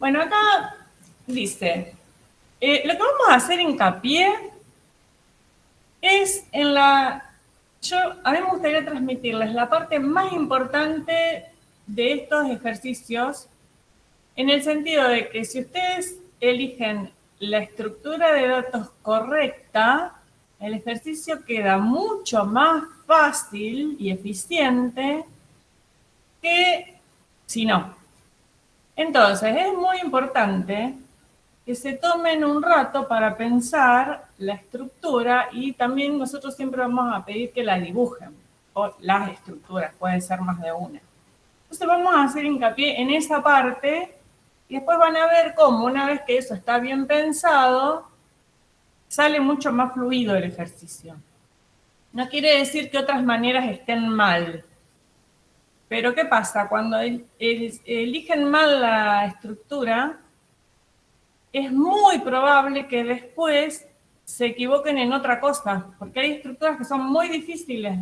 Bueno, acá dice, lo que vamos a hacer hincapié es en a mí me gustaría transmitirles la parte más importante de estos ejercicios, en el sentido de que si ustedes eligen la estructura de datos correcta, el ejercicio queda mucho más fácil y eficiente que si no. Entonces, es muy importante que se tomen un rato para pensar la estructura, y también nosotros siempre vamos a pedir que la dibujen, o las estructuras, puede ser más de una. Entonces vamos a hacer hincapié en esa parte y después van a ver cómo, una vez que eso está bien pensado, sale mucho más fluido el ejercicio. No quiere decir que otras maneras estén mal, pero ¿qué pasa? Cuando eligen mal la estructura, es muy probable que después se equivoquen en otra cosa, porque hay estructuras que son muy difíciles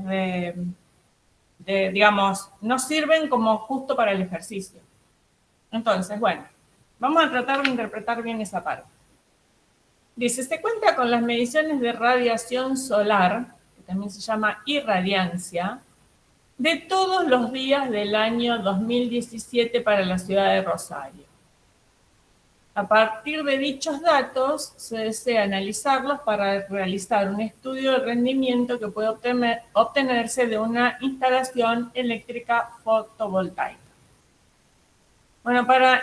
digamos, no sirven como justo para el ejercicio. Entonces, bueno, vamos a tratar de interpretar bien esa parte. Dice, se cuenta con las mediciones de radiación solar, que también se llama irradiancia, de todos los días del año 2017 para la ciudad de Rosario. A partir de dichos datos, se desea analizarlos para realizar un estudio de rendimiento que puede obtenerse de una instalación eléctrica fotovoltaica. Bueno, para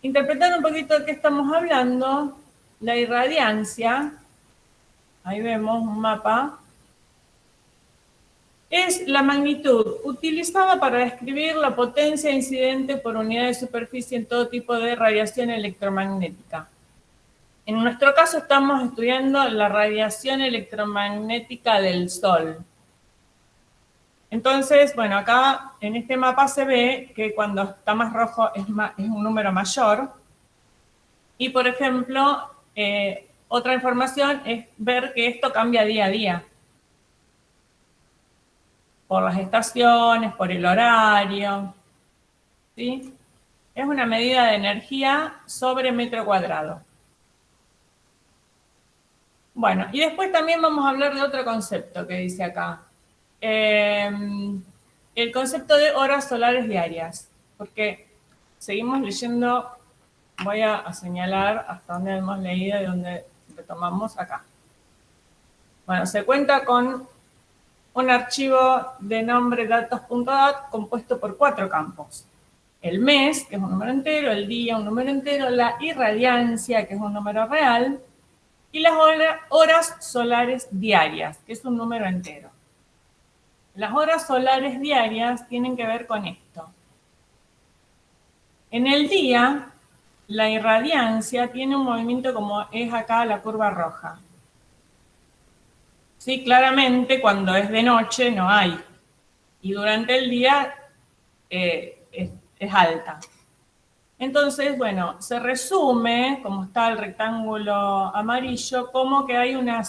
interpretar un poquito de qué estamos hablando, la irradiancia, ahí vemos un mapa, es la magnitud utilizada para describir la potencia incidente por unidad de superficie en todo tipo de radiación electromagnética. En nuestro caso estamos estudiando la radiación electromagnética del Sol. Entonces, bueno, acá en este mapa se ve que cuando está más rojo es un número mayor. Y, por ejemplo, otra información es ver que esto cambia día a día. Por las estaciones, por el horario. ¿Sí? Es una medida de energía sobre metro cuadrado. Bueno, y después también vamos a hablar de otro concepto que dice acá. El concepto de horas solares diarias. Porque seguimos leyendo, voy a señalar hasta donde hemos leído y donde retomamos acá. Bueno, se cuenta con un archivo de nombre datos.dat compuesto por 4 campos. El mes, que es un número entero, el día, un número entero, la irradiancia, que es un número real, y las horas solares diarias, que es un número entero. Las horas solares diarias tienen que ver con esto. En el día, la irradiancia tiene un movimiento como es acá la curva roja. Sí, claramente cuando es de noche no hay. Y durante el día es alta. Entonces, bueno, se resume, como está el rectángulo amarillo, como que hay una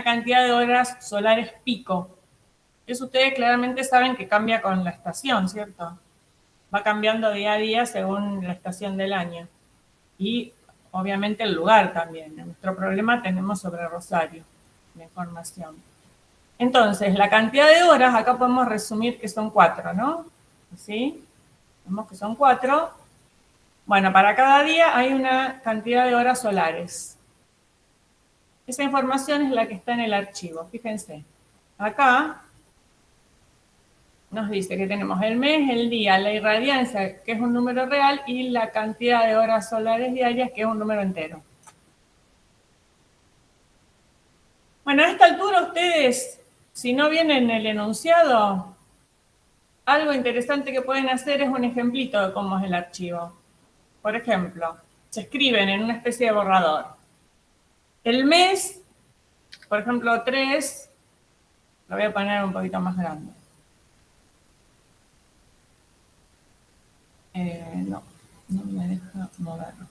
cantidad de horas solares pico. Eso ustedes claramente saben que cambia con la estación, ¿cierto? Va cambiando día a día según la estación del año. Y obviamente el lugar también. En nuestro problema tenemos sobre Rosario la información. Entonces, la cantidad de horas, acá podemos resumir que son 4, ¿no? ¿Sí? Vemos que son 4. Bueno, para cada día hay una cantidad de horas solares. Esa información es la que está en el archivo. Fíjense. Acá nos dice que tenemos el mes, el día, la irradiancia, que es un número real, y la cantidad de horas solares diarias, que es un número entero. Bueno, a esta altura ustedes, si no vienen en el enunciado, algo interesante que pueden hacer es un ejemplito de cómo es el archivo. Por ejemplo, se escriben en una especie de borrador. El mes, por ejemplo, 3, lo voy a poner un poquito más grande. No me deja moverlo.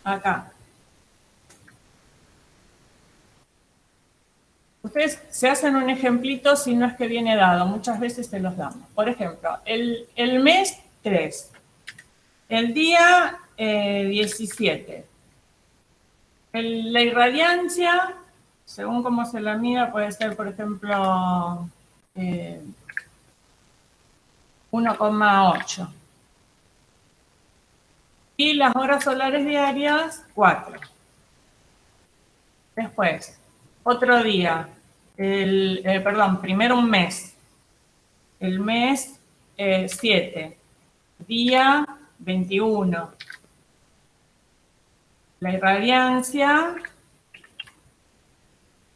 Acá. Ustedes se hacen un ejemplito si no es que viene dado, muchas veces se los damos. Por ejemplo, el mes 3, el día 17. La irradiancia, según cómo se la mida, puede ser, por ejemplo, 1,8. Y las horas solares diarias, 4. Después, otro día, primero un mes. El mes 7, día 21. La irradiancia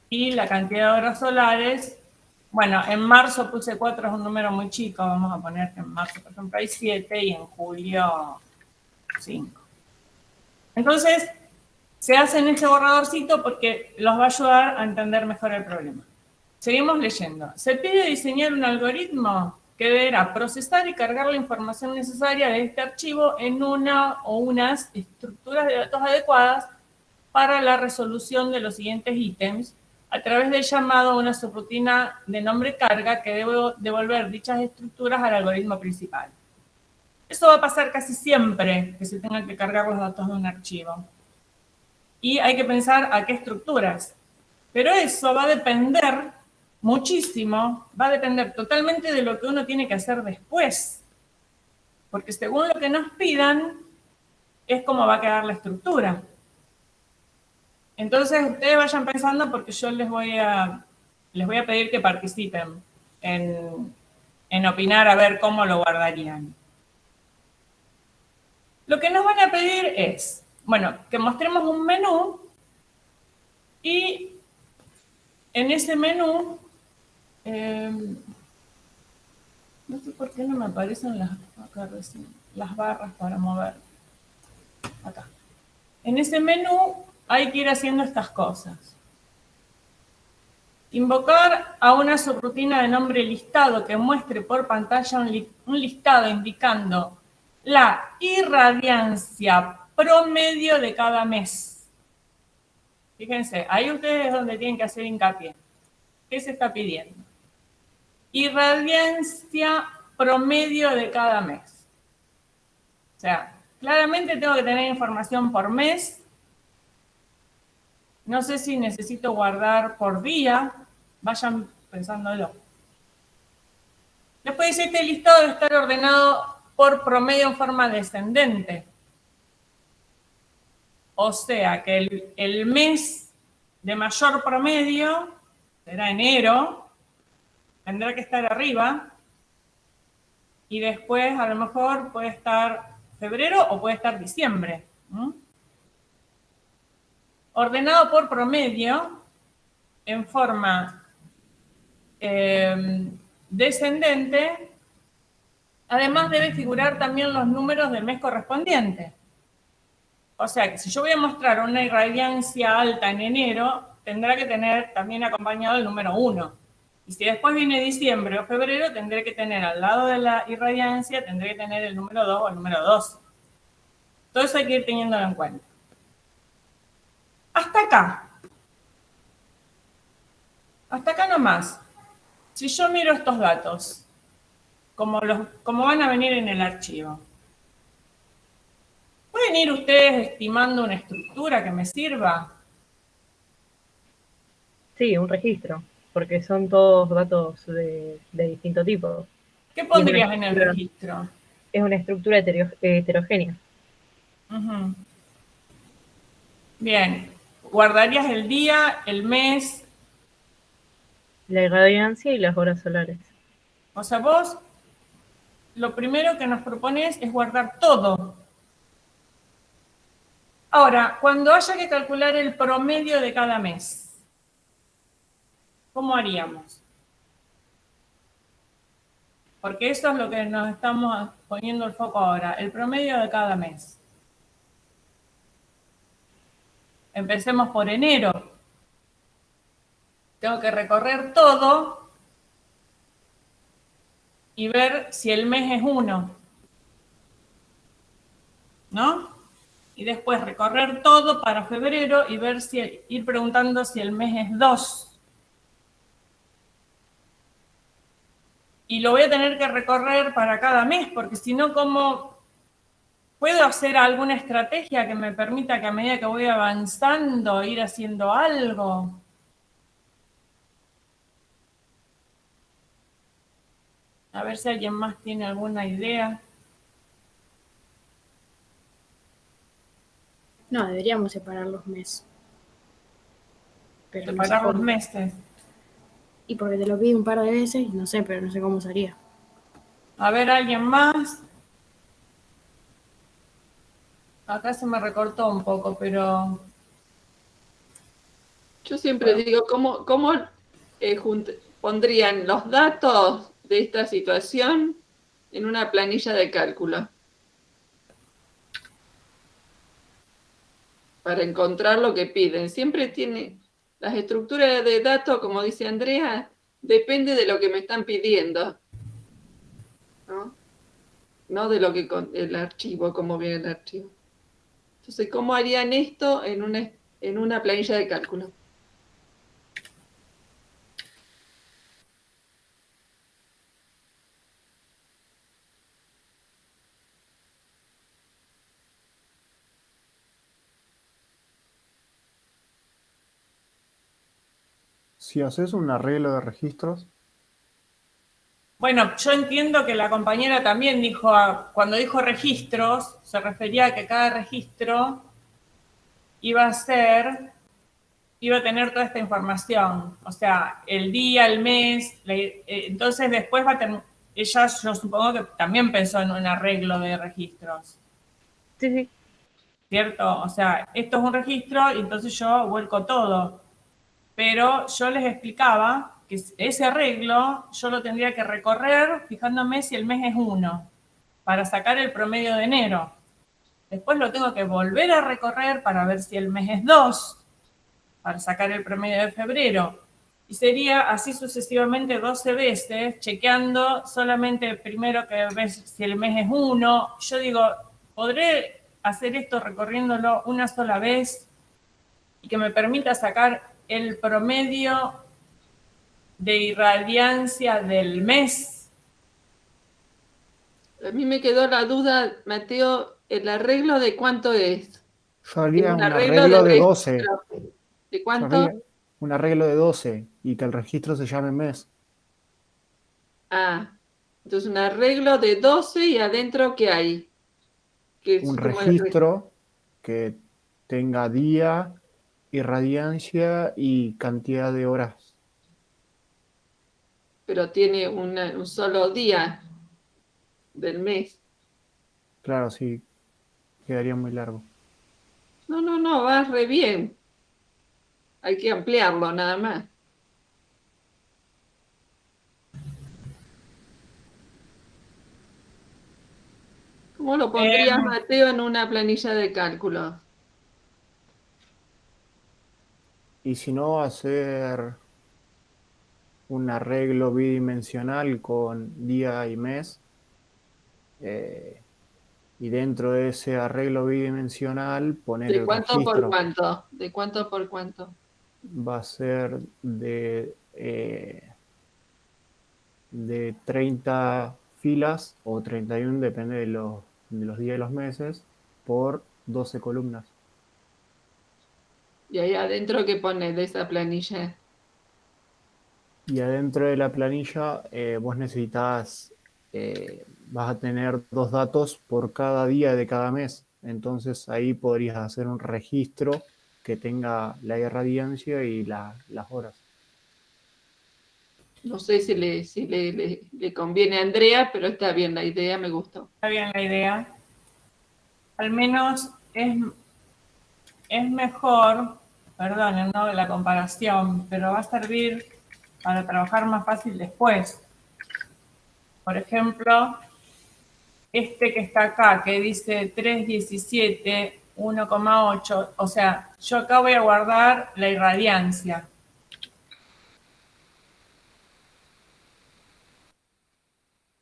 y la cantidad de horas solares. Bueno, en marzo puse 4, es un número muy chico, vamos a poner que en marzo, por ejemplo, hay 7 y en julio 5. Entonces, se hacen ese borradorcito porque los va a ayudar a entender mejor el problema. Seguimos leyendo. Se pide diseñar un algoritmo que deberá procesar y cargar la información necesaria de este archivo en una o unas estructuras de datos adecuadas para la resolución de los siguientes ítems a través del llamado a una subrutina de nombre carga que debe devolver dichas estructuras al algoritmo principal. Eso va a pasar casi siempre que se tengan que cargar los datos de un archivo. Y hay que pensar a qué estructuras. Pero eso va a depender muchísimo, va a depender totalmente de lo que uno tiene que hacer después. Porque según lo que nos pidan, es como va a quedar la estructura. Entonces, ustedes vayan pensando porque yo les voy a pedir que participen en opinar a ver cómo lo guardarían. Lo que nos van a pedir es, bueno, que mostremos un menú y en ese menú, no sé por qué no me aparecen las barras para mover. Acá. En ese menú hay que ir haciendo estas cosas. Invocar a una subrutina de nombre listado que muestre por pantalla un listado indicando la irradiancia promedio de cada mes. Fíjense, ahí ustedes es donde tienen que hacer hincapié. ¿Qué se está pidiendo? Irradiancia promedio de cada mes. O sea, claramente tengo que tener información por mes. No sé si necesito guardar por día. Vayan pensándolo. Después dice, este listado debe estar ordenado por promedio en forma descendente. O sea, que el mes de mayor promedio será enero, tendrá que estar arriba, y después a lo mejor puede estar febrero o puede estar diciembre. Ordenado por promedio en forma descendente, además debe figurar también los números del mes correspondiente. O sea que si yo voy a mostrar una irradiancia alta en enero, tendrá que tener también acompañado el número 1. Y si después viene diciembre o febrero, tendré que tener al lado de la irradiancia, tendré que tener el número 2 o el número 12. Todo eso hay que ir teniéndolo en cuenta. Hasta acá. Hasta acá nomás. Si yo miro estos datos, como van a venir en el archivo, ¿pueden ir ustedes estimando una estructura que me sirva? Sí, un registro, porque son todos datos de distinto tipo. ¿Qué pondrías en el registro? Es una estructura heterogénea. Bien. ¿Guardarías el día, el mes? La irradiancia y las horas solares. O sea, vos lo primero que nos propones es guardar todo. Ahora, cuando haya que calcular el promedio de cada mes, ¿cómo haríamos? Porque eso es lo que nos estamos poniendo el foco ahora, el promedio de cada mes. Empecemos por enero. Tengo que recorrer todo y ver si el mes es 1. ¿No? Y después recorrer todo para febrero y ir preguntando si el mes es 2. y lo voy a tener que recorrer para cada mes, porque si no, ¿cómo puedo hacer alguna estrategia que me permita que a medida que voy avanzando ir haciendo algo? A ver si alguien más tiene alguna idea. No, deberíamos separar los meses. Pero no sé Separar los cómo. meses. Y porque te lo pide un par de veces y no sé, pero no sé cómo sería. A ver, ¿alguien más? Acá se me recortó un poco, pero... Yo siempre digo, ¿cómo pondrían los datos de esta situación en una planilla de cálculo? Para encontrar lo que piden. Siempre tiene las estructuras de datos, como dice Andrea, depende de lo que me están pidiendo, ¿no? No de lo que el archivo, cómo viene el archivo. Entonces, ¿cómo harían esto en una planilla de cálculo? Si haces un arreglo de registros, Bueno, yo entiendo que la compañera también dijo, cuando dijo registros, se refería a que cada registro iba a tener toda esta información. O sea, el día, el mes, entonces después ella, yo supongo que también pensó en un arreglo de registros, Sí, sí. ¿cierto? O sea, esto es un registro y entonces yo vuelco todo. Pero yo les explicaba que ese arreglo yo lo tendría que recorrer fijándome si el mes es 1 para sacar el promedio de enero. Después lo tengo que volver a recorrer para ver si el mes es 2 para sacar el promedio de febrero. Y sería así sucesivamente 12 veces, chequeando solamente primero que ves si el mes es 1. Yo digo, ¿podré hacer esto recorriéndolo una sola vez y que me permita sacar el promedio de irradiancia del mes? A mí me quedó la duda, Mateo, ¿el arreglo de cuánto es? yo ¿Es haría un un arreglo de arreglo de 12. registro? ¿De Yo cuánto? haría un arreglo de 12 y que el registro se llame mes. Ah, entonces un arreglo de 12 y adentro, ¿qué hay? Que es Un como registro que tenga día, irradiancia y cantidad de horas. pero tiene un solo día del mes. Claro, sí, quedaría muy largo. No, va re bien. Hay que ampliarlo nada más. ¿Cómo lo pondrías, Mateo, en una planilla de cálculo? Y si no, hacer un arreglo bidimensional con día y mes. eh, y dentro de ese arreglo bidimensional poner ¿De el cuánto por registro. cuánto? ¿De cuánto por cuánto? Va a ser de 30 filas o 31, depende de los días y los meses, por 12 columnas. Y ahí adentro, ¿qué pone de esa planilla? Y adentro de la planilla vos vas a tener 2 datos por cada día de cada mes. Entonces ahí podrías hacer un registro que tenga la irradiancia y las horas. No sé si le conviene a Andrea, pero está bien la idea, me gustó. Está bien la idea. Al menos es mejor, perdonen, ¿no? La comparación, pero va a servir para trabajar más fácil después. Por ejemplo, este que está acá, que dice 317, 1,8, o sea, yo acá voy a guardar la irradiancia.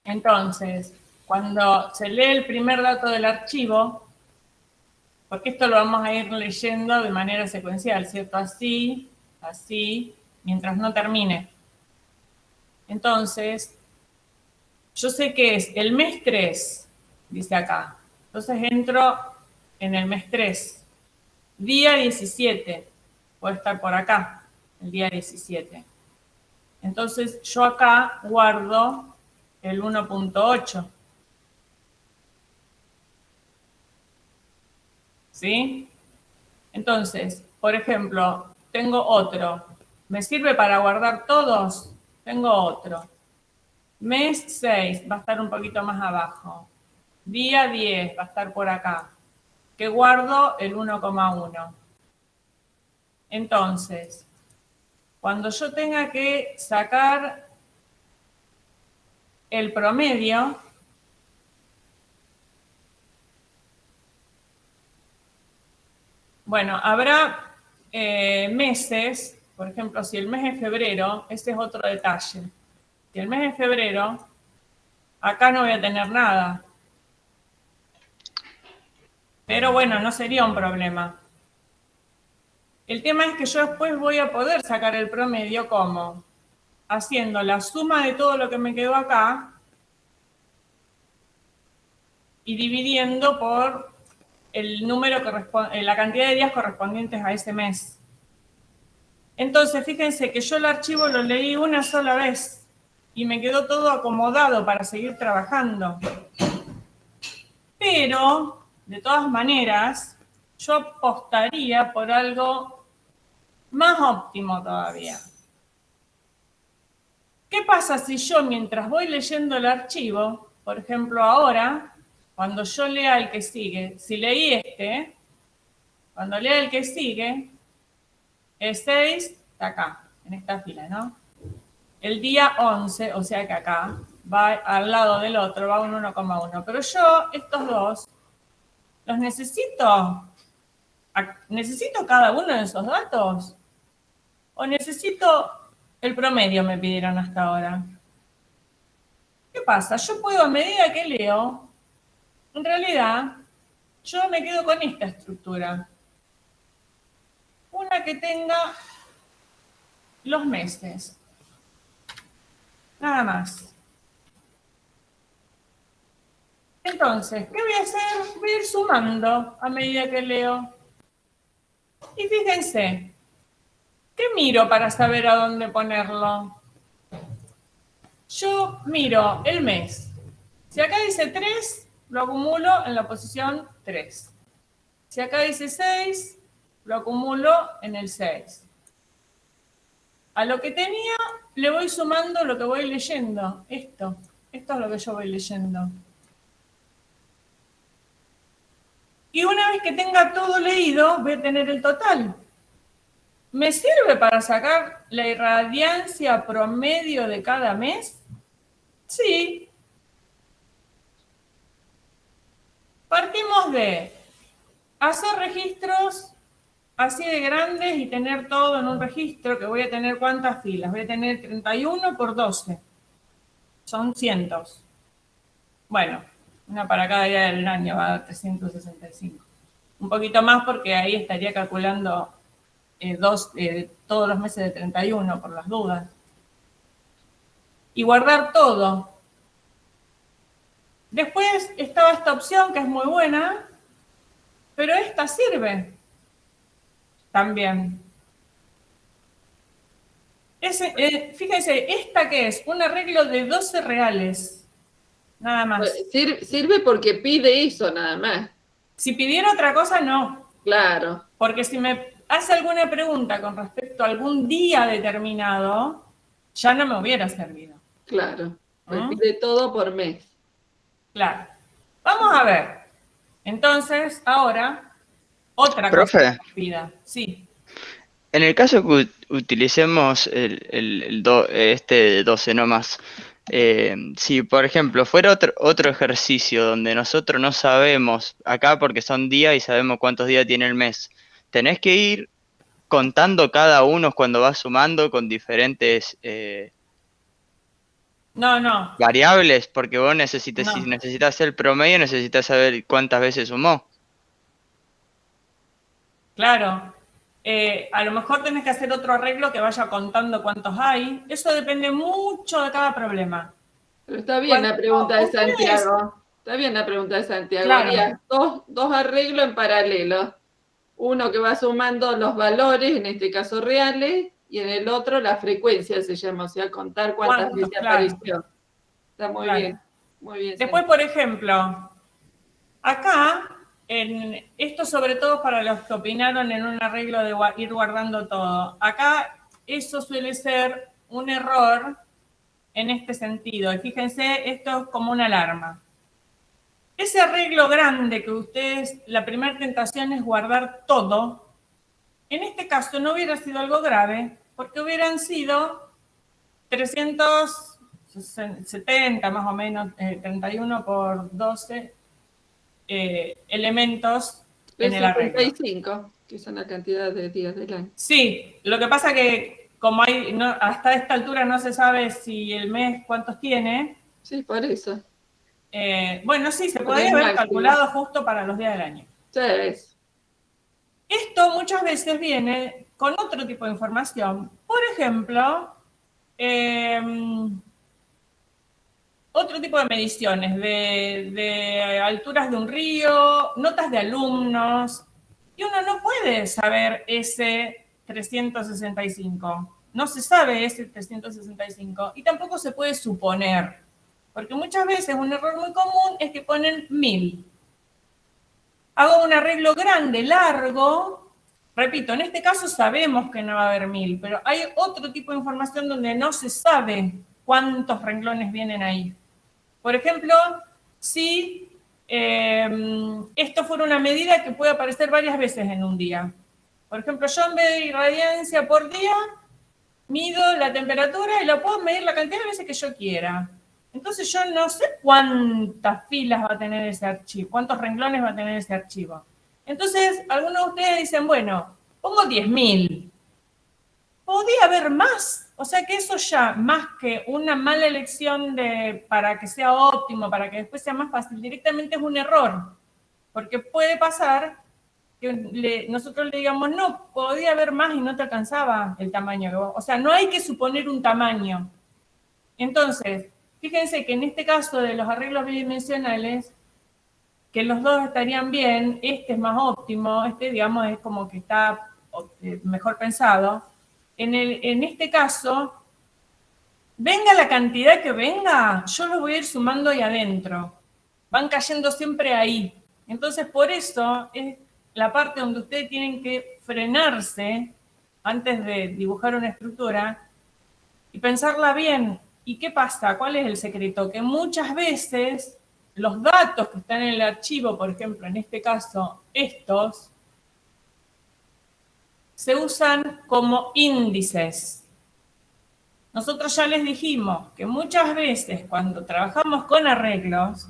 Entonces, cuando se lee el primer dato del archivo, porque esto lo vamos a ir leyendo de manera secuencial, ¿cierto? Así, así, mientras no termine. Entonces, yo sé que es el mes 3, dice acá. Entonces entro en el mes 3. Día 17. Puede estar por acá, el día 17. Entonces yo acá guardo el 1.8. ¿Sí? Entonces, por ejemplo, tengo otro. ¿Me sirve para guardar todos? Tengo otro. Mes 6 va a estar un poquito más abajo. Día 10 va a estar por acá. Que guardo el 1,1. Entonces, cuando yo tenga que sacar el promedio, bueno, habrá meses, por ejemplo, si el mes es febrero, ese es otro detalle. Si el mes es febrero, acá no voy a tener nada. Pero bueno, no sería un problema. El tema es que yo después voy a poder sacar el promedio como haciendo la suma de todo lo que me quedó acá y dividiendo por el número la cantidad de días correspondientes a ese mes. Entonces, fíjense que yo el archivo lo leí una sola vez y me quedó todo acomodado para seguir trabajando. Pero, de todas maneras, yo apostaría por algo más óptimo todavía. ¿Qué pasa si yo, mientras voy leyendo el archivo, por ejemplo ahora, cuando yo lea el que sigue, si leí este, cuando lea el que sigue, el 6 está acá, en esta fila, ¿no? El día 11, o sea que acá, va al lado del otro, va un 1,1. Pero yo, estos dos, los necesito. ¿Necesito cada uno de esos datos? ¿O necesito el promedio, me pidieron hasta ahora? ¿Qué pasa? Yo puedo, a medida que leo, en realidad, yo me quedo con esta estructura. Una que tenga los meses. Nada más. Entonces, ¿qué voy a hacer? Voy a ir sumando a medida que leo. Y fíjense, ¿qué miro para saber a dónde ponerlo? Yo miro el mes. Si acá dice 3, lo acumulo en la posición 3. Si acá dice 6, lo acumulo en el 6. A lo que tenía le voy sumando lo que voy leyendo. Esto es lo que yo voy leyendo. Y una vez que tenga todo leído, voy a tener el total. ¿Me sirve para sacar la irradiancia promedio de cada mes? Sí. Partimos de hacer registros así de grandes y tener todo en un registro, que voy a tener ¿cuántas filas? Voy a tener 31 por 12. Son cientos. Bueno, una para cada día del año va a dar 365. Un poquito más porque ahí estaría calculando todos los meses de 31 por las dudas. Y guardar todo. Después estaba esta opción que es muy buena, pero esta sirve también. Fíjense, esta que es un arreglo de 12 reales, nada más. Sirve porque pide eso nada más. Si pidiera otra cosa, no. Claro. Porque si me hace alguna pregunta con respecto a algún día determinado, ya no me hubiera servido. Claro. Pues pide todo por mes. Claro. Vamos a ver. Entonces, ahora, otra Profe, cosa que pida. Sí. en el caso que utilicemos este 12 no más, si por ejemplo fuera otro ejercicio donde nosotros no sabemos, acá porque son días y sabemos cuántos días tiene el mes, tenés que ir contando cada uno cuando vas sumando con diferentes No. variables, porque vos necesitas, No. si necesitas el promedio, necesitas saber cuántas veces sumó. Claro. A lo mejor tenés que hacer otro arreglo que vaya contando cuántos hay. Eso depende mucho de cada problema. Pero está bien la pregunta de ustedes- Santiago. Está bien la pregunta de Santiago. Claro. Haría dos arreglos en paralelo. Uno que va sumando los valores, en este caso reales, y en el otro la frecuencia se llama, o sea, contar cuántas ¿Cuántos? veces Claro. apareció. Está muy Claro. bien. Muy bien. Después, por ejemplo, acá, esto sobre todo para los que opinaron en un arreglo de ir guardando todo. Acá eso suele ser un error en este sentido. Y fíjense, esto es como una alarma. Ese arreglo grande que ustedes, la primera tentación es guardar todo, en este caso no hubiera sido algo grave, porque hubieran sido 370 más o menos, 31 por 12 elementos en el arreglo. 365, que son la cantidad de días del año. Sí, lo que pasa que como hasta esta altura no se sabe si el mes cuántos tiene, Sí, por eso. bueno, sí, se Porque podría es haber máximo. calculado justo para los días del año. Sí, es. Esto muchas veces viene con otro tipo de información. Por ejemplo, otro tipo de mediciones de alturas de un río, notas de alumnos, y uno no puede saber ese 365. No se sabe ese 365 y tampoco se puede suponer, porque muchas veces un error muy común es que ponen 1000. Hago un arreglo grande, largo. Repito, en este caso sabemos que no va a haber 1000, pero hay otro tipo de información donde no se sabe cuántos renglones vienen ahí. Por ejemplo, si esto fuera una medida que puede aparecer varias veces en un día. Por ejemplo, yo en vez de irradiancia por día, mido la temperatura y la puedo medir la cantidad de veces que yo quiera. Entonces yo no sé cuántas filas va a tener ese archivo, cuántos renglones va a tener ese archivo. Entonces, algunos de ustedes dicen, bueno, pongo 10.000. Podía haber más. O sea que eso ya, más que una mala elección para que sea óptimo, para que después sea más fácil, directamente es un error. Porque puede pasar que nosotros le digamos, no, podía haber más y no te alcanzaba el tamaño. O sea, no hay que suponer un tamaño. Entonces, fíjense que en este caso de los arreglos bidimensionales, que los dos estarían bien, este es más óptimo, este digamos es como que está mejor pensado. En este caso, venga la cantidad que venga, yo los voy a ir sumando ahí adentro. Van cayendo siempre ahí. Entonces, por eso es la parte donde ustedes tienen que frenarse antes de dibujar una estructura y pensarla bien. ¿Y qué pasa? ¿Cuál es el secreto? Que muchas veces los datos que están en el archivo, por ejemplo, en este caso, estos, se usan como índices. Nosotros ya les dijimos que muchas veces cuando trabajamos con arreglos,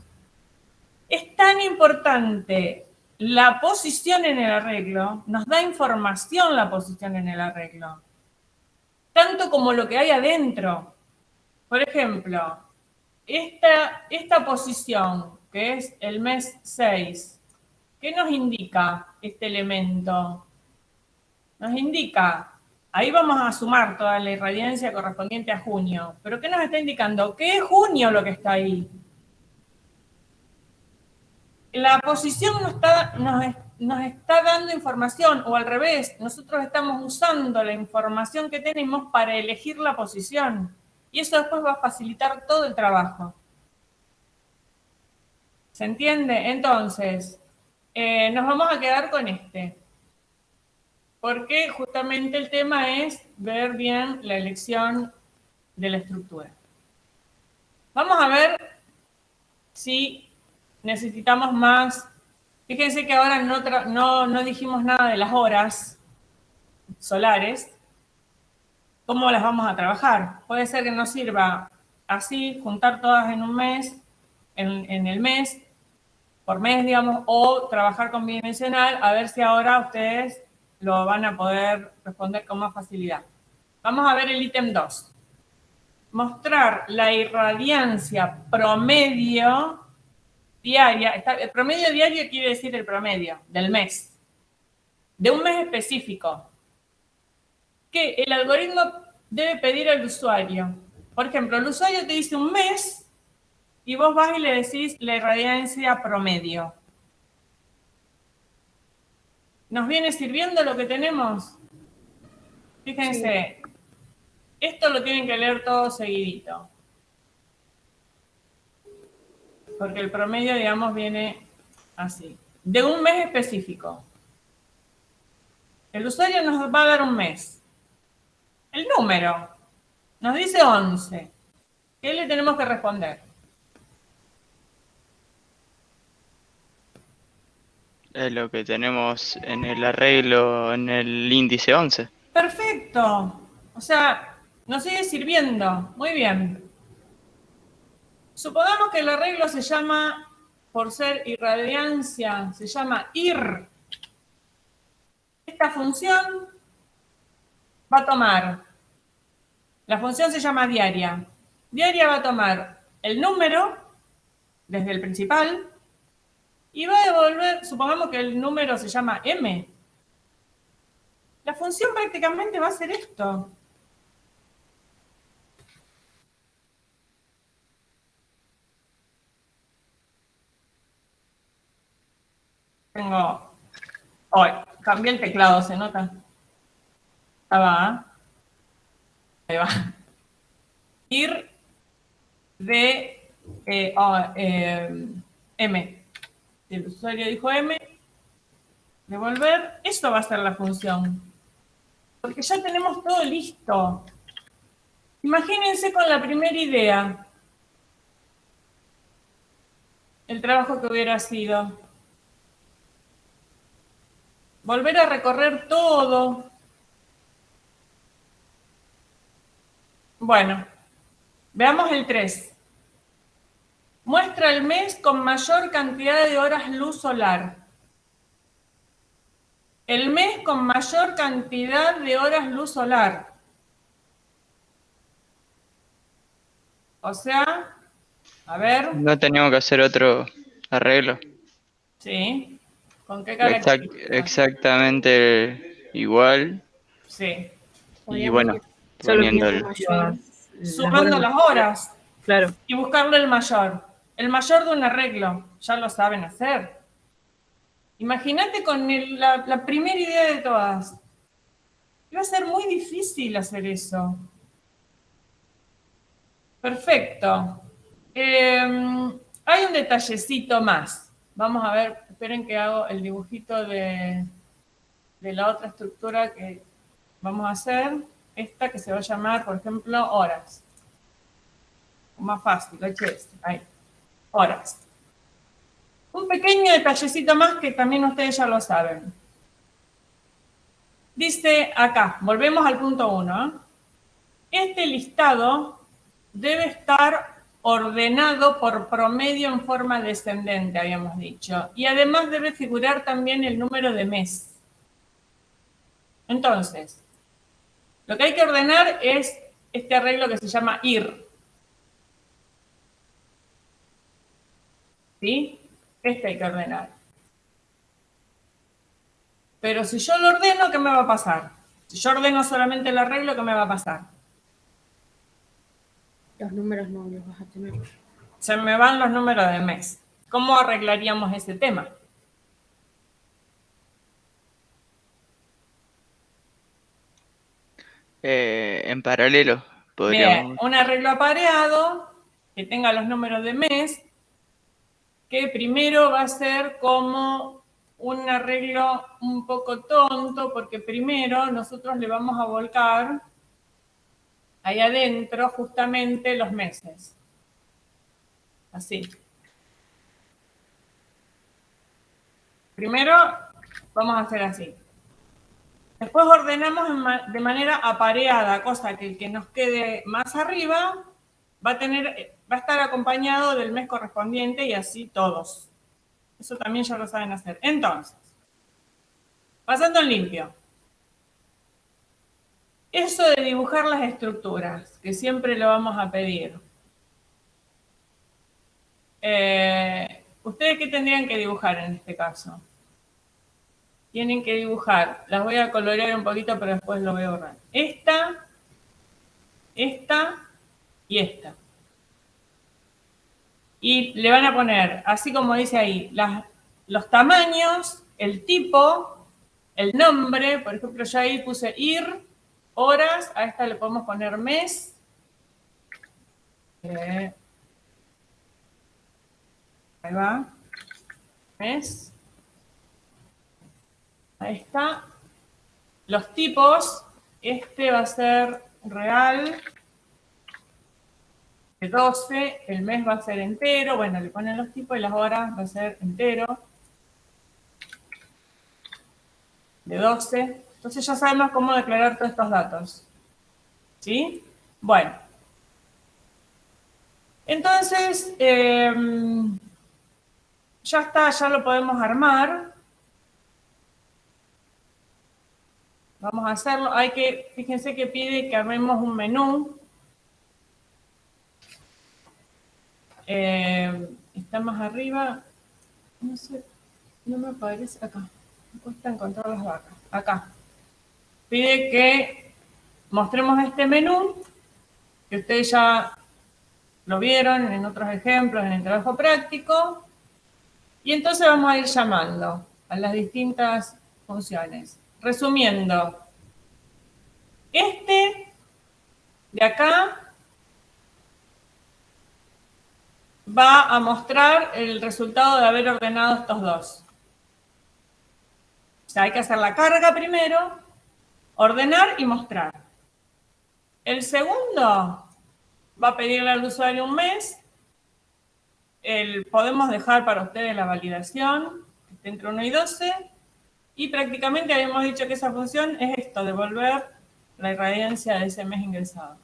es tan importante la posición en el arreglo, nos da información la posición en el arreglo, tanto como lo que hay adentro. Por ejemplo, esta posición, que es el mes 6, ¿qué nos indica este elemento? Nos indica, ahí vamos a sumar toda la irradiancia correspondiente a junio, pero ¿qué nos está indicando? ¿Qué es junio lo que está ahí? La posición nos está dando información, o al revés, nosotros estamos usando la información que tenemos para elegir la posición. Y eso después va a facilitar todo el trabajo. ¿Se entiende? Entonces, nos vamos a quedar con este. Porque justamente el tema es ver bien la elección de la estructura. Vamos a ver si necesitamos más. Fíjense que ahora no dijimos nada de las horas solares. ¿Cómo las vamos a trabajar? Puede ser que nos sirva así, juntar todas en un mes, en el mes, por mes, digamos, o trabajar con bidimensional, a ver si ahora ustedes lo van a poder responder con más facilidad. Vamos a ver el ítem 2. Mostrar la irradiancia promedio diaria. El promedio diario quiere decir el promedio del mes, de un mes específico, que el algoritmo debe pedir al usuario. Por ejemplo, el usuario te dice un mes y vos vas y le decís la irradiancia promedio. ¿Nos viene sirviendo lo que tenemos? Fíjense, esto lo tienen que leer todo seguidito. Porque el promedio, digamos, viene así. De un mes específico. El usuario nos va a dar un mes. El número nos dice 11. ¿Qué le tenemos que responder? Es lo que tenemos en el arreglo, en el índice 11. Perfecto. O sea, nos sigue sirviendo. Muy bien. Supongamos que el arreglo se llama, por ser irradiancia, se llama IR. Esta función va a tomar, la función se llama diaria. Diaria va a tomar el número desde el principal y va a devolver, supongamos que el número se llama M. La función prácticamente va a ser esto. Cambié el teclado, ¿se nota? Ahí va. Ahí va. Ir de M. Si el usuario dijo M, devolver, esto va a ser la función. Porque ya tenemos todo listo. Imagínense con la primera idea el trabajo que hubiera sido. Volver a recorrer todo. Bueno, veamos el 3. Muestra el mes con mayor cantidad de horas luz solar. El mes con mayor cantidad de horas luz solar. O sea, a ver. No teníamos que hacer otro arreglo. Sí. ¿Con qué características? Exactamente igual. Sí. Y bueno, Solo poniendo que el... mayor. Sumando las horas. Claro. Y buscarle el mayor. El mayor de un arreglo. Ya lo saben hacer. Imagínate con la primera idea de todas. Iba a ser muy difícil hacer eso. Perfecto. Hay un detallecito más. Vamos a ver, esperen que hago el dibujito de la otra estructura que vamos a hacer. Esta que se va a llamar, por ejemplo, horas. Más fácil, ahí. Horas. Un pequeño detallecito más que también ustedes ya lo saben. Dice acá, volvemos al punto 1. Este listado debe estar ordenado por promedio en forma descendente, habíamos dicho. Y además debe figurar también el número de mes. Entonces, lo que hay que ordenar es este arreglo que se llama IR. ¿Sí? Este hay que ordenar. Pero si yo lo ordeno, ¿qué me va a pasar? Si yo ordeno solamente el arreglo, ¿qué me va a pasar? Los números no los vas a tener. Se me van los números de mes. ¿Cómo arreglaríamos ese tema? En paralelo podríamos... Bien, un arreglo apareado que tenga los números de mes, que primero va a ser como un arreglo un poco tonto, porque primero nosotros le vamos a volcar ahí adentro justamente los meses. Así. Primero vamos a hacer así. Después ordenamos de manera apareada, cosa que el que nos quede más arriba va a estar acompañado del mes correspondiente y así todos. Eso también ya lo saben hacer. Entonces, pasando en limpio. Eso de dibujar las estructuras, que siempre lo vamos a pedir. ¿Ustedes qué tendrían que dibujar en este caso? Tienen que dibujar, las voy a colorear un poquito, pero después lo voy a borrar. Esta y esta. Y le van a poner, así como dice ahí, los tamaños, el tipo, el nombre. Por ejemplo, yo ahí puse ir, horas, a esta le podemos poner mes. Ahí va. Mes. Ahí está. Los tipos, este va a ser real, de 12, el mes va a ser entero, bueno, le ponen los tipos y las horas va a ser entero, de 12. Entonces ya sabemos cómo declarar todos estos datos. ¿Sí? Bueno. Entonces, ya está, ya lo podemos armar. Vamos a hacerlo. Fíjense que pide que armemos un menú. Está más arriba. No sé, no me aparece acá. Me cuesta encontrar las vacas. Acá. Pide que mostremos este menú, que ustedes ya lo vieron en otros ejemplos, en el trabajo práctico. Y entonces vamos a ir llamando a las distintas funciones. Resumiendo, este de acá va a mostrar el resultado de haber ordenado estos dos. O sea, hay que hacer la carga primero, ordenar y mostrar. El segundo va a pedirle al usuario un mes. Podemos dejar para ustedes la validación, que esté entre 1 y 12. Y prácticamente habíamos dicho que esa función es esto, devolver la irradiancia de ese mes ingresado.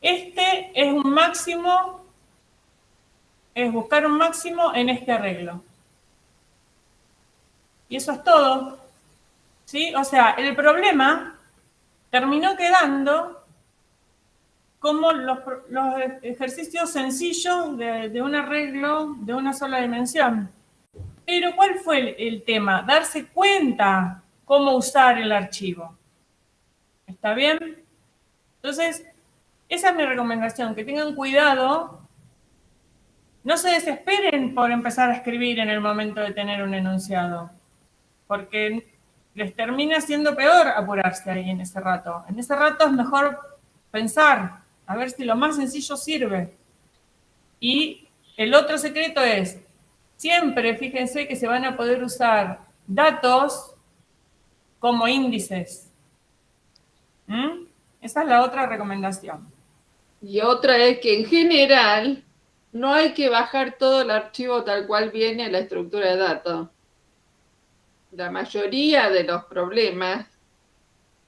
Este es un máximo, es buscar un máximo en este arreglo. Y eso es todo. ¿Sí? O sea, el problema terminó quedando como los ejercicios sencillos de un arreglo de una sola dimensión. Pero ¿cuál fue el tema? Darse cuenta cómo usar el archivo. ¿Está bien? Entonces, esa es mi recomendación, que tengan cuidado, no se desesperen por empezar a escribir en el momento de tener un enunciado, porque les termina siendo peor apurarse ahí en ese rato. En ese rato es mejor pensar, a ver si lo más sencillo sirve. Y el otro secreto es, siempre fíjense que se van a poder usar datos como índices. Esa es la otra recomendación. Y otra es que en general no hay que bajar todo el archivo tal cual viene en la estructura de datos. La mayoría de los problemas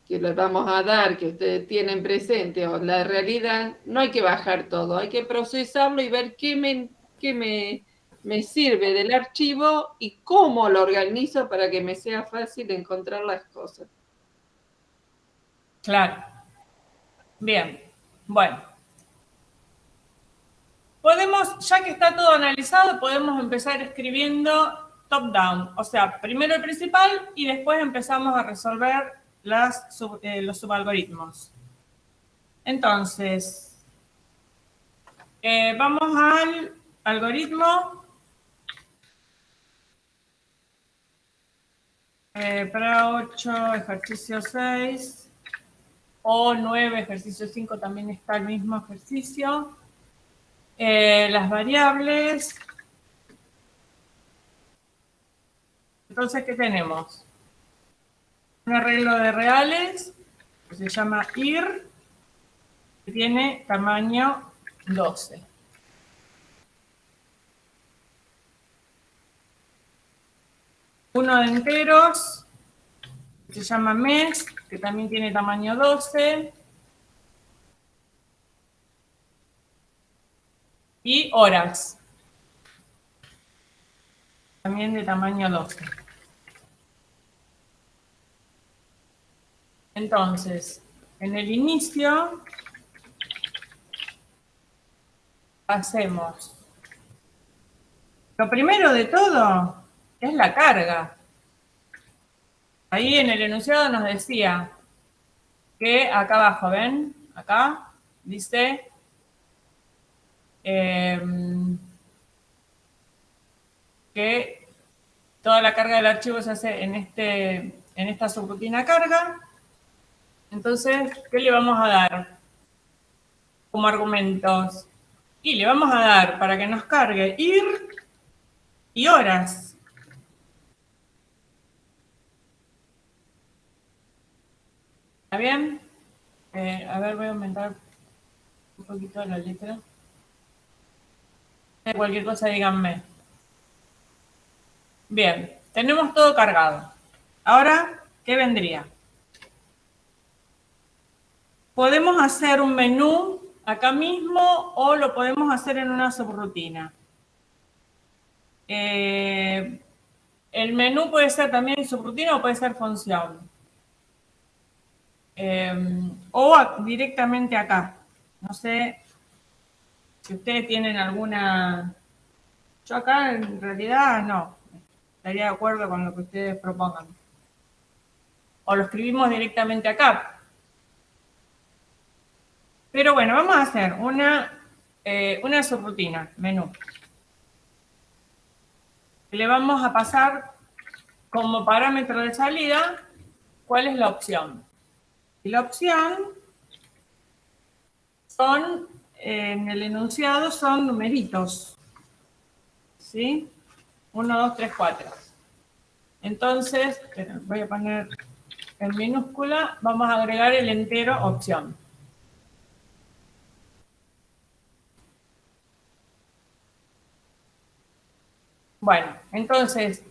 que les vamos a dar, que ustedes tienen presente, o la realidad, no hay que bajar todo, hay que procesarlo y ver qué me sirve del archivo y cómo lo organizo para que me sea fácil encontrar las cosas. Claro. Bien. Bueno. Podemos, ya que está todo analizado, podemos empezar escribiendo top-down. O sea, primero el principal y después empezamos a resolver los subalgoritmos. Entonces, vamos al algoritmo. Para 8, ejercicio 6. O 9, ejercicio 5 también está el mismo ejercicio. Las variables. Entonces, ¿qué tenemos? Un arreglo de reales que se llama ir, que tiene tamaño 12. Uno de enteros que se llama mes, que también tiene tamaño 12. Y horas, también de tamaño 12. Entonces, en el inicio hacemos, lo primero de todo es la carga. Ahí en el enunciado nos decía que acá abajo, ¿ven? Acá dice que toda la carga del archivo se hace en esta subrutina carga. Entonces, ¿qué le vamos a dar como argumentos? Y le vamos a dar para que nos cargue ir y horas. ¿Está bien? A ver, voy a aumentar un poquito la letra. Cualquier cosa díganme. Bien, tenemos todo cargado. Ahora, ¿qué vendría? Podemos hacer un menú acá mismo o lo podemos hacer en una subrutina. El menú puede ser también subrutina o puede ser función. O directamente acá. No sé si ustedes tienen alguna... Yo acá en realidad no. Estaría de acuerdo con lo que ustedes propongan. O lo escribimos directamente acá. Pero bueno, vamos a hacer una subrutina, menú. Le vamos a pasar como parámetro de salida cuál es la opción. Y la opción son, en el enunciado son numeritos. ¿Sí? 1, 2, 3, 4. Entonces, voy a poner en minúscula, vamos a agregar el entero opción. Bueno, entonces,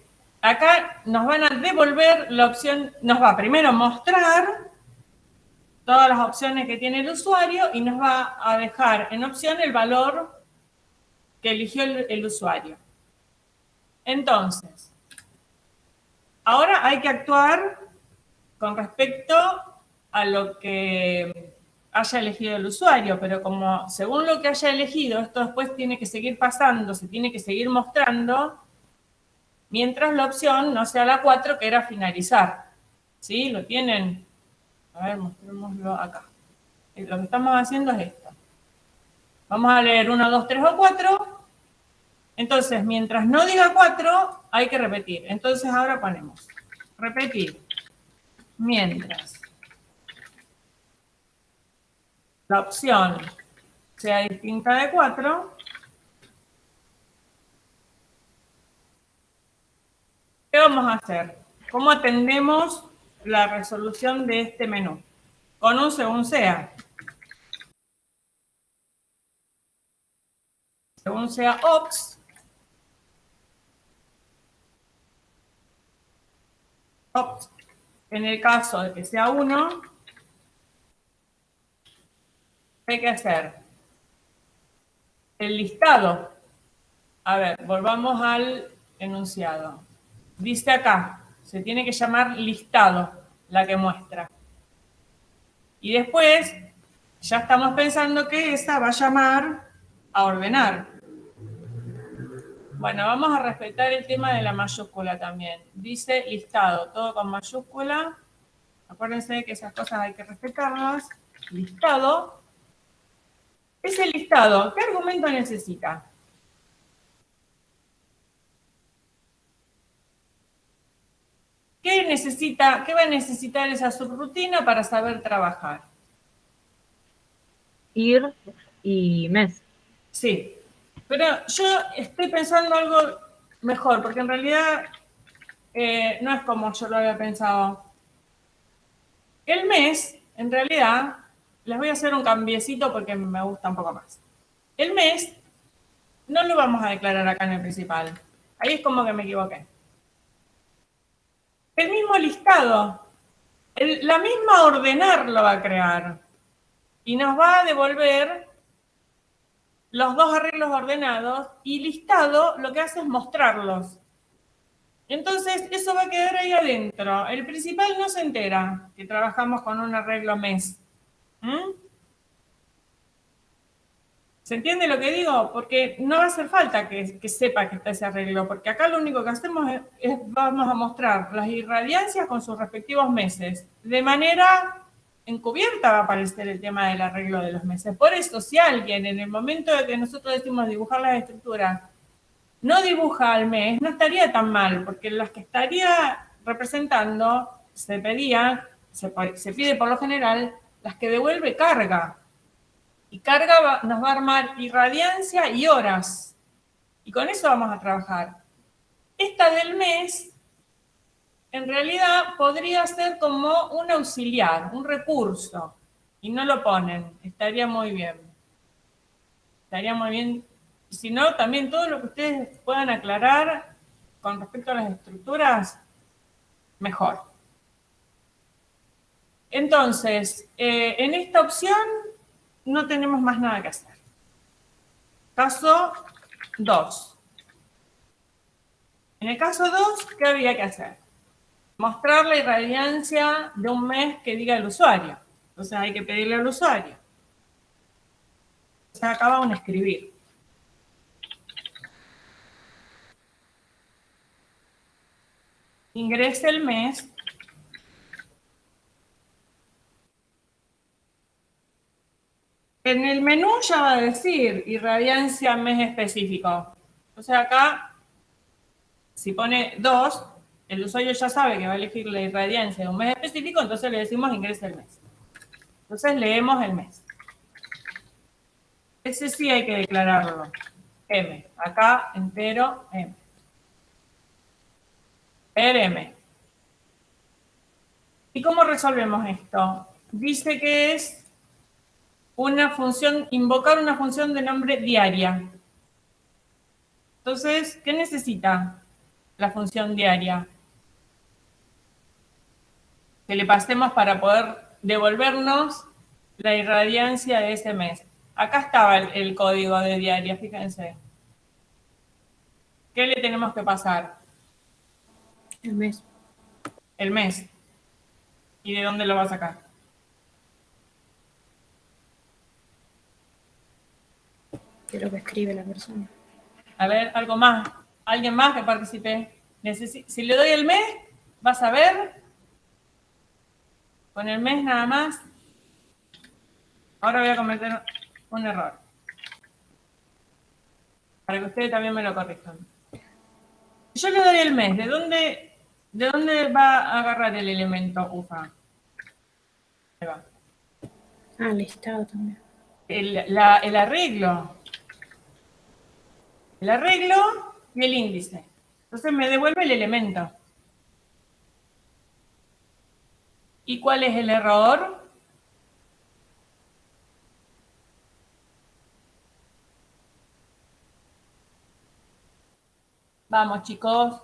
acá nos van a devolver la opción, nos va primero a mostrar todas las opciones que tiene el usuario y nos va a dejar en opción el valor que eligió el usuario. Entonces, ahora hay que actuar con respecto a lo que haya elegido el usuario, pero como según lo que haya elegido, esto después tiene que seguir pasando, se tiene que seguir mostrando, mientras la opción no sea la 4, que era finalizar. ¿Sí? ¿Lo tienen? A ver, mostrémoslo acá. Lo que estamos haciendo es esto. Vamos a leer 1, 2, 3 o 4. Entonces, mientras no diga 4, hay que repetir. Entonces, ahora ponemos repetir. Mientras la opción sea distinta de 4, ¿qué vamos a hacer? ¿Cómo atendemos la resolución de este menú? Con un según sea. Según sea ops. Ops. En el caso de que sea 1, hay que hacer el listado. A ver, volvamos al enunciado. Dice acá, se tiene que llamar listado, la que muestra. Y después, ya estamos pensando que esa va a llamar a ordenar. Bueno, vamos a respetar el tema de la mayúscula también. Dice listado, todo con mayúscula. Acuérdense que esas cosas hay que respetarlas. Listado. Ese listado, ¿qué argumento necesita? ¿Qué va a necesitar esa subrutina para saber trabajar? Ir y mes. Sí, pero yo estoy pensando algo mejor, porque en realidad no es como yo lo había pensado. El mes, en realidad, les voy a hacer un cambiecito porque me gusta un poco más. El mes no lo vamos a declarar acá en el principal. Ahí es como que me equivoqué. El mismo listado, la misma ordenar lo va a crear y nos va a devolver los dos arreglos ordenados y listado lo que hace es mostrarlos. Entonces eso va a quedar ahí adentro. El principal no se entera que trabajamos con un arreglo mes. ¿Se entiende lo que digo? Porque no va a hacer falta que sepa que está ese arreglo, porque acá lo único que hacemos es vamos a mostrar las irradiancias con sus respectivos meses, de manera encubierta va a aparecer el tema del arreglo de los meses. Por eso, si alguien en el momento de que nosotros decimos dibujar las estructuras, no dibuja al mes, no estaría tan mal, porque las que estaría representando se pide por lo general las que devuelve carga. Y carga nos va a armar irradiancia y horas. Y con eso vamos a trabajar. Esta del mes, en realidad, podría ser como un auxiliar, un recurso. Y no lo ponen. Estaría muy bien. Estaría muy bien. Y si no, también todo lo que ustedes puedan aclarar con respecto a las estructuras, mejor. Entonces, en esta opción no tenemos más nada que hacer. Caso 2. En el caso 2, ¿qué había que hacer? Mostrar la irradiancia de un mes que diga el usuario. Entonces hay que pedirle al usuario. Se acaba un escribir. Ingrese el mes. En el menú ya va a decir irradiancia mes específico. Entonces acá, si pone 2, el usuario ya sabe que va a elegir la irradiancia de un mes específico, entonces le decimos ingrese el mes. Entonces leemos el mes. Ese sí hay que declararlo. M. Acá entero M. Per M. ¿Y cómo resolvemos esto? Dice que es una función, invocar una función de nombre diaria. Entonces, ¿qué necesita la función diaria? Que le pasemos para poder devolvernos la irradiancia de ese mes. Acá estaba el código de diaria, fíjense. ¿Qué le tenemos que pasar? El mes. El mes. ¿Y de dónde lo va a sacar? De lo que escribe la persona. A ver, algo más. ¿Alguien más que participe? Si le doy el mes, vas a ver. Con el mes nada más. Ahora voy a cometer un error. Para que ustedes también me lo corrijan. Yo le doy el mes. ¿De dónde va a agarrar el elemento UFA? Ahí va. Ah, listado también. El arreglo. El arreglo y el índice. Entonces me devuelve el elemento. ¿Y cuál es el error? Vamos, chicos.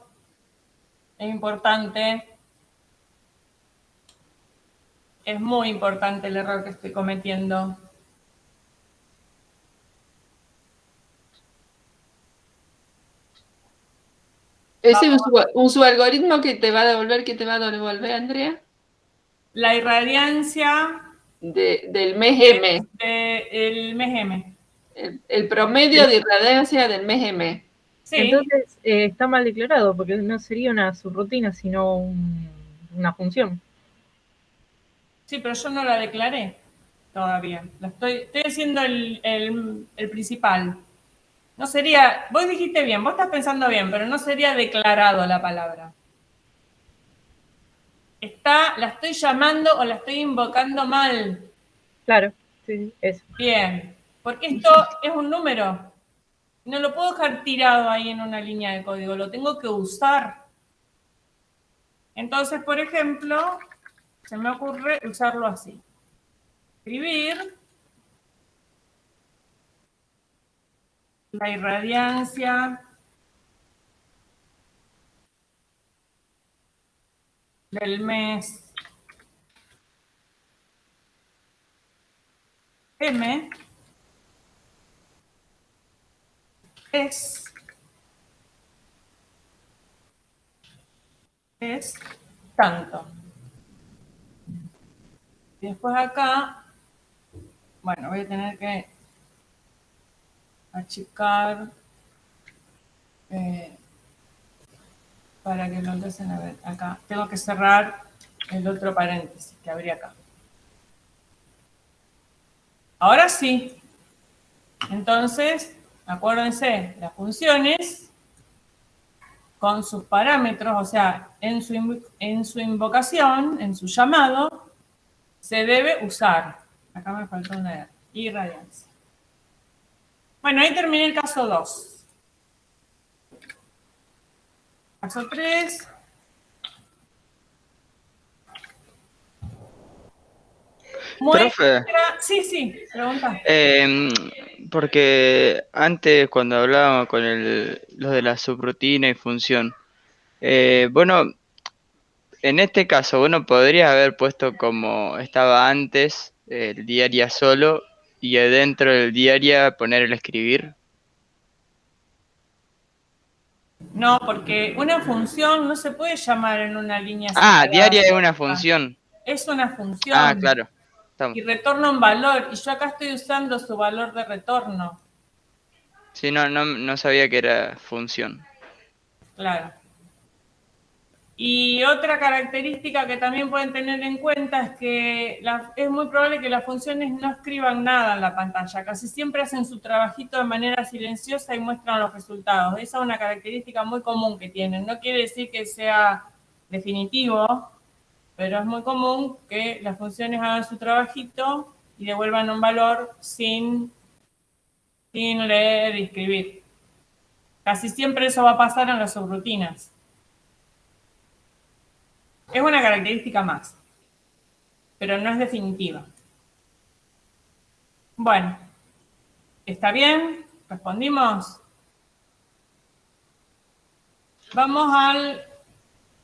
Es importante. Es muy importante el error que estoy cometiendo. ¿Ese es un subalgoritmo que te va a devolver, Andrea? La irradiancia Del mes M. del mes M. El promedio de irradiancia del mes M. Sí. Entonces está mal declarado, porque no sería una subrutina, sino una función. Sí, pero yo no la declaré todavía. Estoy haciendo el principal. No sería, vos dijiste bien, vos estás pensando bien, pero no sería declarado la palabra. La estoy llamando o la estoy invocando mal. Claro, sí, eso. Bien, porque esto es un número. No lo puedo dejar tirado ahí en una línea de código, lo tengo que usar. Entonces, por ejemplo, se me ocurre usarlo así. Escribir la irradiancia del mes M es tanto. Y después acá, bueno, voy a tener que achicar para que lo empiecen a ver acá. Tengo que cerrar el otro paréntesis que habría acá. Ahora sí. Entonces, acuérdense, las funciones con sus parámetros, o sea, en su invocación, en su llamado, se debe usar. Acá me faltó una R. Y radiancia. Bueno, ahí terminé el caso 2. Caso 3. Profe, Sí, pregunta. porque antes cuando hablábamos con lo de la subrutina y función, bueno, en este caso, bueno, podrías haber puesto como estaba antes, el diaria solo, y adentro del diaria poner el escribir. No, porque una función no se puede llamar en una línea Ah, separada. diaria es una función. Es una Ah, función claro. Estamos. y retorna un valor. Y yo acá estoy usando su valor de retorno. Sí, no sabía que era función. Claro. Y otra característica que también pueden tener en cuenta es que es muy probable que las funciones no escriban nada en la pantalla. Casi siempre hacen su trabajito de manera silenciosa y muestran los resultados. Esa es una característica muy común que tienen. No quiere decir que sea definitivo, pero es muy común que las funciones hagan su trabajito y devuelvan un valor sin leer y escribir. Casi siempre eso va a pasar en las subrutinas. Es una característica más, pero no es definitiva. Bueno, ¿está bien? ¿Respondimos? Vamos al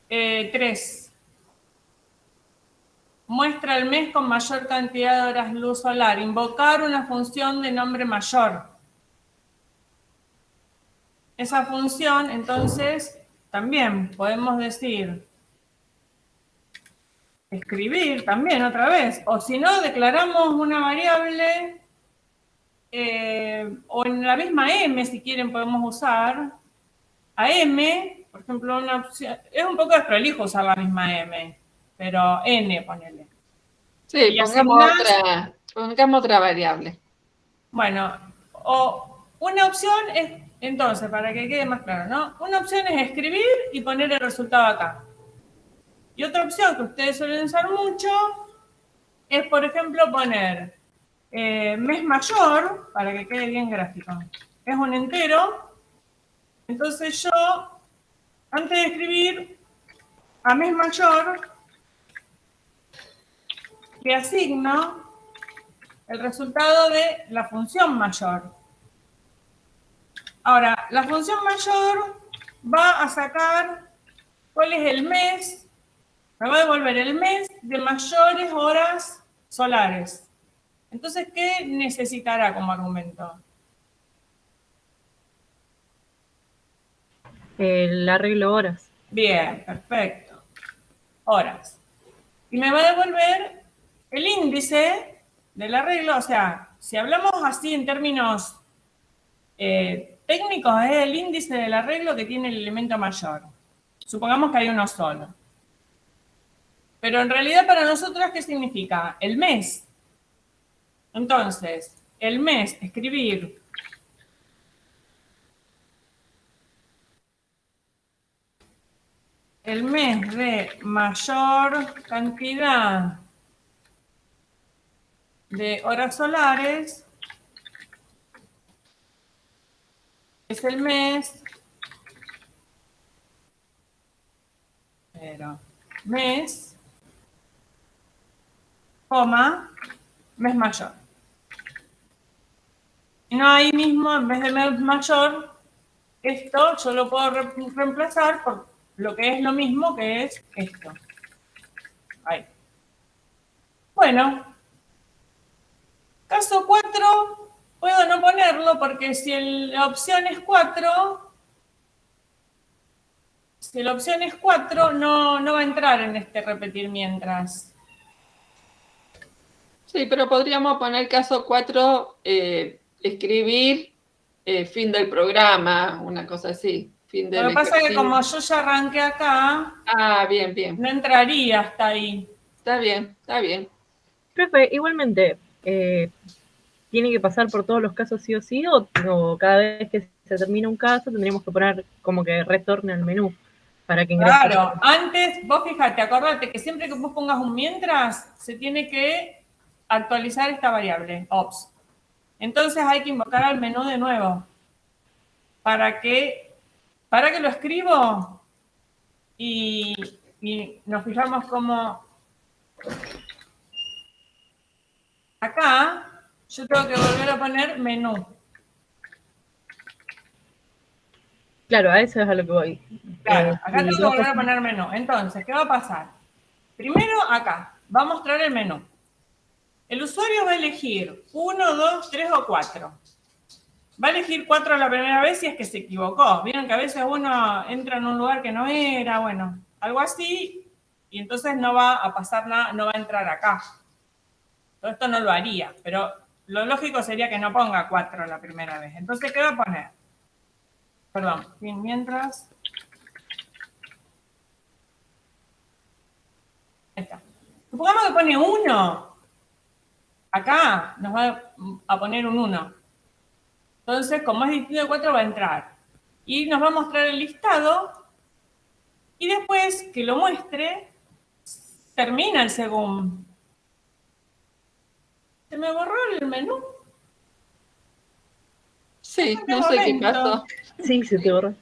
3. Muestra el mes con mayor cantidad de horas luz solar. Invocar una función de nombre mayor. Esa función, entonces, también podemos decir escribir también otra vez. O si no, declaramos una variable o en la misma M, si quieren, podemos usar a M, por ejemplo, una opción. Es un poco desprolijo usar la misma M, pero N, ponele. Sí, Y pongamos otra variable. Bueno, o una opción es, entonces, para que quede más claro, ¿no? Una opción es escribir y poner el resultado acá. Y otra opción que ustedes suelen usar mucho es, por ejemplo, poner mes mayor, para que quede bien gráfico. Es un entero. Entonces yo, antes de escribir a mes mayor, le asigno el resultado de la función mayor. Ahora, la función mayor va a sacar cuál es el mes, me va a devolver el mes de mayores horas solares. Entonces, ¿qué necesitará como argumento? El arreglo horas. Bien, perfecto. Horas. Y me va a devolver el índice del arreglo, o sea, si hablamos así en términos técnicos, es el índice del arreglo que tiene el elemento mayor. Supongamos que hay uno solo. Pero en realidad para nosotros, ¿qué significa? El mes. Entonces, el mes, escribir el mes de mayor cantidad de horas solares es el mes, mes mayor. Y no ahí mismo, en vez de mes mayor, esto yo lo puedo reemplazar por lo que es lo mismo, que es esto. Ahí. Bueno, caso 4, puedo no ponerlo porque si la opción es 4, no va a entrar en este repetir mientras. Sí, pero podríamos poner caso 4, escribir fin del programa, una cosa así. Fin del Lo que pasa es que ejercicio. como yo ya arranqué acá, Ah, bien, bien. no entraría hasta ahí. Está bien, está bien. Profe, igualmente, tiene que pasar por todos los casos sí o sí, o cada vez que se termina un caso tendríamos que poner como que retorne al menú para que ingrese. Claro, antes, vos fíjate, acordate que siempre que vos pongas un mientras, se tiene que actualizar esta variable, ops. Entonces hay que invocar al menú de nuevo. ¿Para que lo escribo? Y nos fijamos como acá yo tengo que volver a poner menú. Claro, a eso es a lo que voy. Claro, acá si tengo que vos volver a poner menú. Entonces, ¿qué va a pasar? Primero acá, va a mostrar el menú. El usuario va a elegir 1, 2, 3 o 4. Va a elegir 4 la primera vez si es que se equivocó. Vieron que a veces uno entra en un lugar que no era, bueno, algo así, y entonces no va a pasar nada, no va a entrar acá. Todo esto no lo haría, pero lo lógico sería que no ponga 4 la primera vez. Entonces, ¿qué va a poner? Perdón, mientras. Ahí está. Supongamos que pone 1. Acá nos va a poner un 1. Entonces, como es distinto de 4, va a entrar. Y nos va a mostrar el listado. Y después que lo muestre, termina el según. ¿Se me borró el menú? Sí, no sé qué pasó. Sí, se te borró.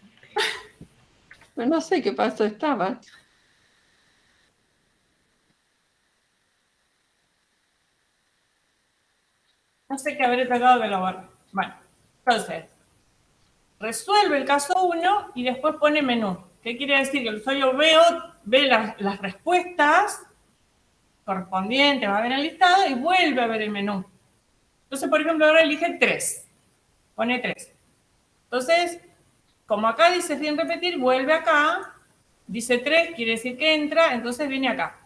Pues no sé qué pasó, estaba. No sé qué habré tocado que lo borré. Bueno, entonces, resuelve el caso 1 y después pone menú. ¿Qué quiere decir? Que el usuario ve las respuestas correspondientes, va a ver el listado y vuelve a ver el menú. Entonces, por ejemplo, ahora elige 3. Pone 3. Entonces, como acá dice sin repetir, vuelve acá. Dice 3, quiere decir que entra, entonces viene acá.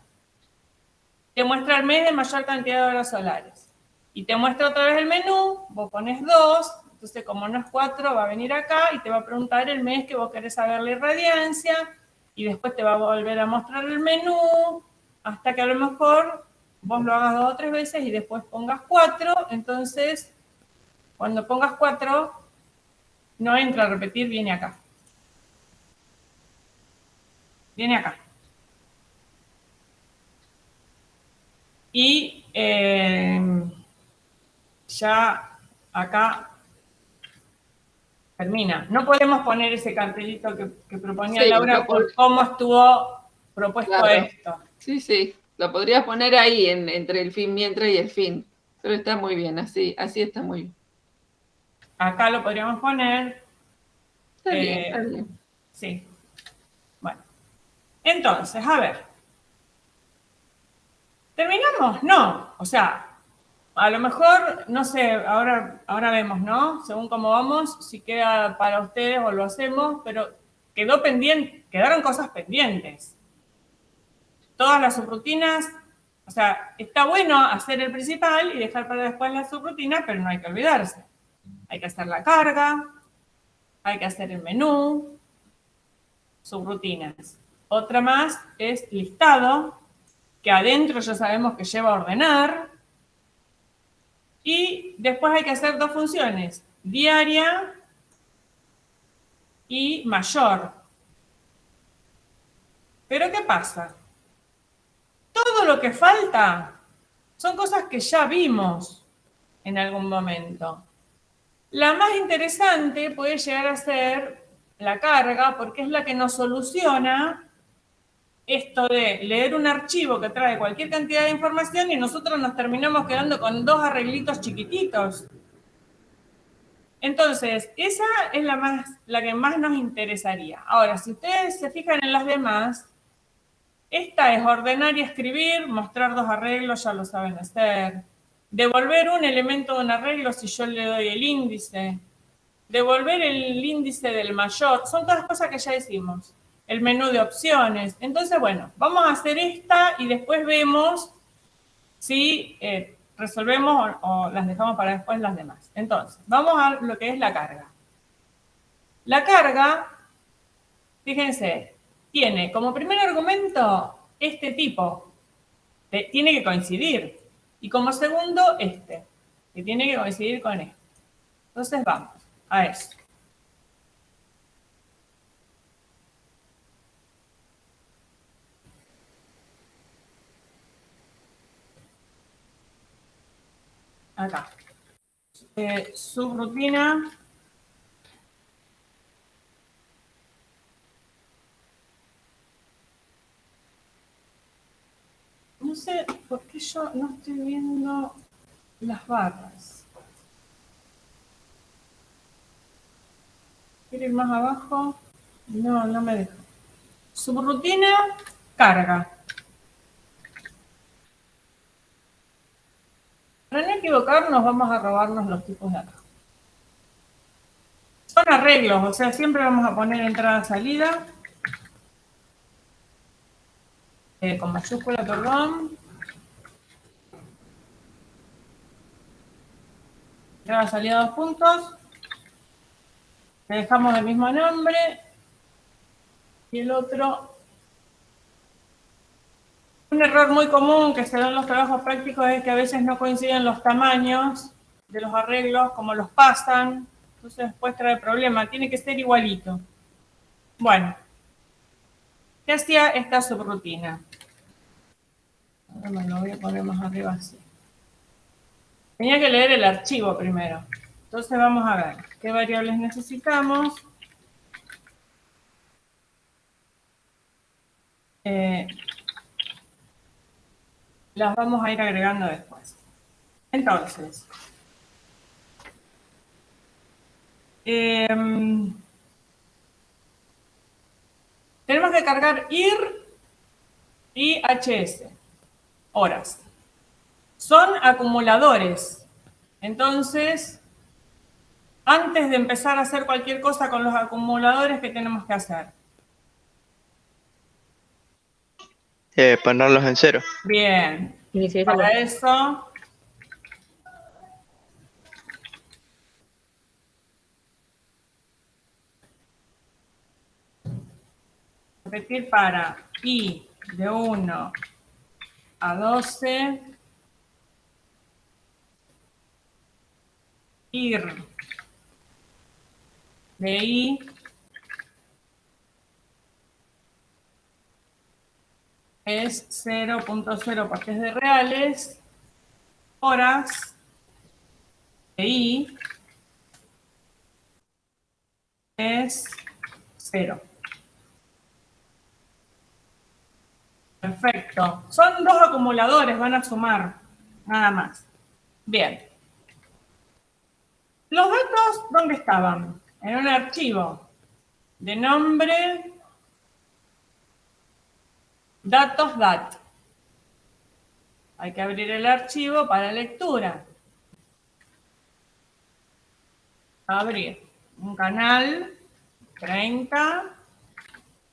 Te muestra el mes de mayor cantidad de horas solares. Y te muestra otra vez el menú, vos pones 2, entonces como no es 4, va a venir acá y te va a preguntar el mes que vos querés saber la irradiancia, y después te va a volver a mostrar el menú, hasta que a lo mejor vos lo hagas 2 o 3 veces y después pongas 4, entonces cuando pongas 4, no entra a repetir, viene acá. Viene acá. Y ya acá termina. No podemos poner ese cartelito que proponía Sí, Laura por cómo estuvo propuesto claro. esto. Sí, sí, lo podrías poner ahí entre el fin mientras y el fin. Pero está muy bien, así está muy bien. Acá lo podríamos poner. Está bien, está bien. Sí. Bueno. Entonces, a ver. ¿Terminamos? No. O sea, a lo mejor, no sé, ahora vemos, ¿no? Según cómo vamos, si queda para ustedes o lo hacemos, pero quedaron cosas pendientes. Todas las subrutinas, o sea, está bueno hacer el principal y dejar para después la subrutina, pero no hay que olvidarse. Hay que hacer la carga, hay que hacer el menú, subrutinas. Otra más es listado, que adentro ya sabemos que lleva a ordenar. Y después hay que hacer 2 funciones, diaria y mayor. Pero ¿qué pasa? Todo lo que falta son cosas que ya vimos en algún momento. La más interesante puede llegar a ser la carga, porque es la que nos soluciona esto de leer un archivo que trae cualquier cantidad de información y nosotros nos terminamos quedando con 2 arreglitos chiquititos. Entonces, esa es la que más nos interesaría. Ahora, si ustedes se fijan en las demás, esta es ordenar y escribir, mostrar 2 arreglos, ya lo saben hacer. Devolver un elemento de un arreglo si yo le doy el índice. Devolver el índice del mayor. Son todas cosas que ya hicimos. El menú de opciones. Entonces, bueno, vamos a hacer esta y después vemos si resolvemos o las dejamos para después las demás. Entonces, vamos a lo que es la carga. La carga, fíjense, tiene como primer argumento este tipo. Tiene que coincidir. Y como segundo, este. que tiene que coincidir con esto. Entonces vamos a eso. Acá. Subrutina. No sé por qué yo no estoy viendo las barras. ¿Quiero ir más abajo? No, no me deja. Subrutina, carga. Para no equivocarnos, vamos a robarnos los tipos de acá. Son arreglos, o sea, siempre vamos a poner entrada-salida. Con mayúscula, perdón. Entrada-salida, 2 puntos. Le dejamos el mismo nombre. Y el otro. Un error muy común que se da en los trabajos prácticos es que a veces no coinciden los tamaños de los arreglos, como los pasan. Entonces después trae problema. Tiene que ser igualito. Bueno. ¿Qué hacía esta subrutina? Ahora me lo voy a poner más arriba así. Tenía que leer el archivo primero. Entonces vamos a ver qué variables necesitamos. Las vamos a ir agregando después. Entonces, tenemos que cargar IR y HS, horas. Son acumuladores. Entonces, antes de empezar a hacer cualquier cosa con los acumuladores, ¿qué tenemos que hacer? Ponerlos en cero. Bien. Inicializarlo. Para eso, repetir para I de 1 a 12, IR de I es 0.0 porque es de reales, horas de I es 0. Perfecto. Son 2 acumuladores, van a sumar, nada más. Bien. Los datos, ¿dónde estaban? En un archivo de nombre datos DAT. Hay que abrir el archivo para lectura. Abrir un canal, 30,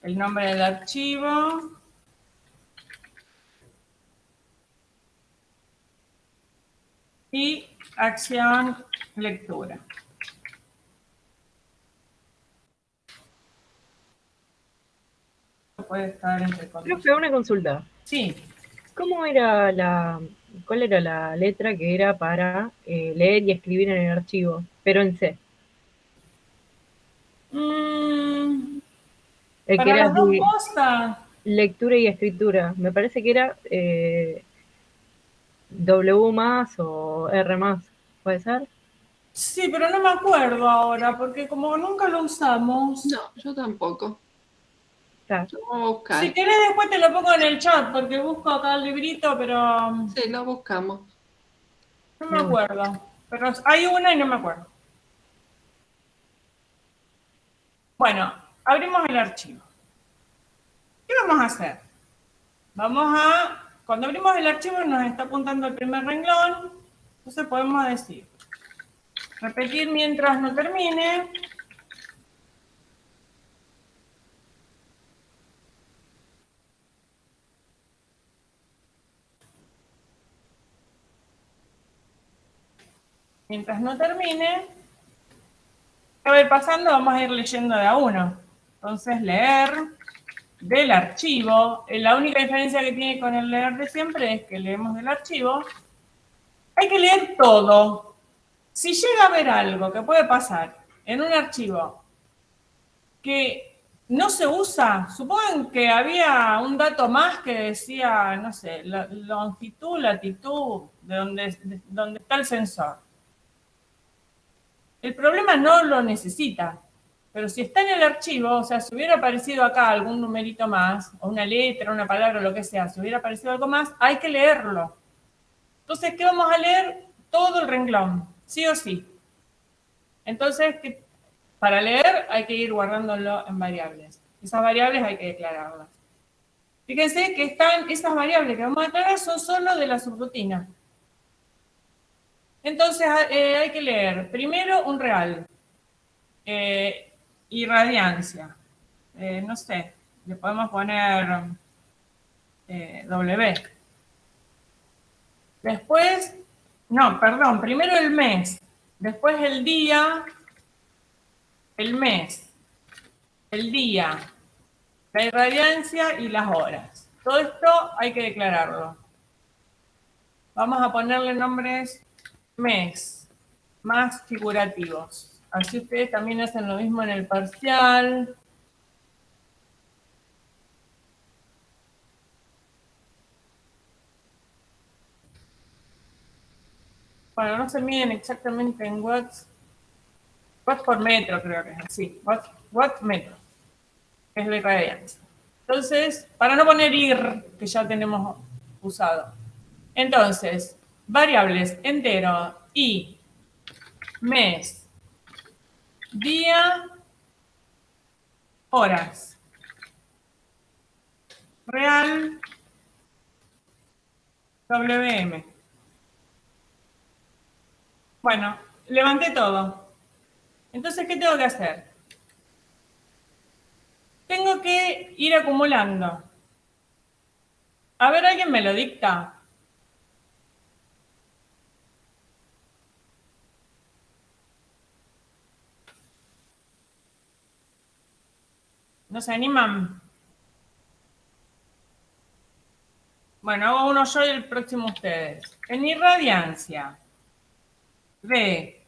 el nombre del archivo. Y acción lectura. Puede estar entre comillas. Profe, una consulta. Sí. ¿Cómo era cuál era la letra que era para leer y escribir en el archivo, pero en C? El que Para era las dos de cosas. lectura y escritura. Me parece que era W más o R más. ¿Puede ser? Sí, pero no me acuerdo ahora, porque como nunca lo usamos. No, yo tampoco. Claro. Yo voy a buscar. Si querés después te lo pongo en el chat, porque busco acá el librito, pero Sí, lo buscamos. no me acuerdo. Pero hay una y no me acuerdo. Bueno, abrimos el archivo. ¿Qué vamos a hacer? Cuando abrimos el archivo nos está apuntando el primer renglón, entonces podemos decir, repetir mientras no termine. Mientras no termine, ¿qué va a ir pasando? Vamos a ir leyendo de a uno. Entonces, leer del archivo. La única diferencia que tiene con el leer de siempre es que leemos del archivo. Hay que leer todo. Si llega a haber algo que puede pasar en un archivo que no se usa, supongan que había un dato más que decía, no sé, la longitud, latitud, de donde está el sensor. El programa no lo necesita, pero si está en el archivo, o sea, si hubiera aparecido acá algún numerito más, o una letra, una palabra, lo que sea, si hubiera aparecido algo más, hay que leerlo. Entonces, ¿qué vamos a leer? Todo el renglón, sí o sí. Entonces, para leer hay que ir guardándolo en variables. Esas variables hay que declararlas. Fíjense que esas variables que vamos a declarar son solo de la subrutina. Entonces, hay que leer primero un real. Irradiancia. No sé, le podemos poner W. Después, no, perdón, primero el mes, después el día, el mes, el día, la irradiancia y las horas. Todo esto hay que declararlo. Vamos a ponerle nombres mes, más figurativos. Así ustedes también hacen lo mismo en el parcial. Bueno, no se miden exactamente en watts. Watts por metro, creo que es así. Watts metro. Es la irradiancia. Entonces, para no poner IR, que ya tenemos usado. Entonces, variables entero, y, mes, día, horas. Real, WM. Bueno, levanté todo. Entonces, ¿qué tengo que hacer? Tengo que ir acumulando. A ver, ¿alguien me lo dicta? ¿No se animan? Bueno, hago uno yo y el próximo ustedes. En irradiancia de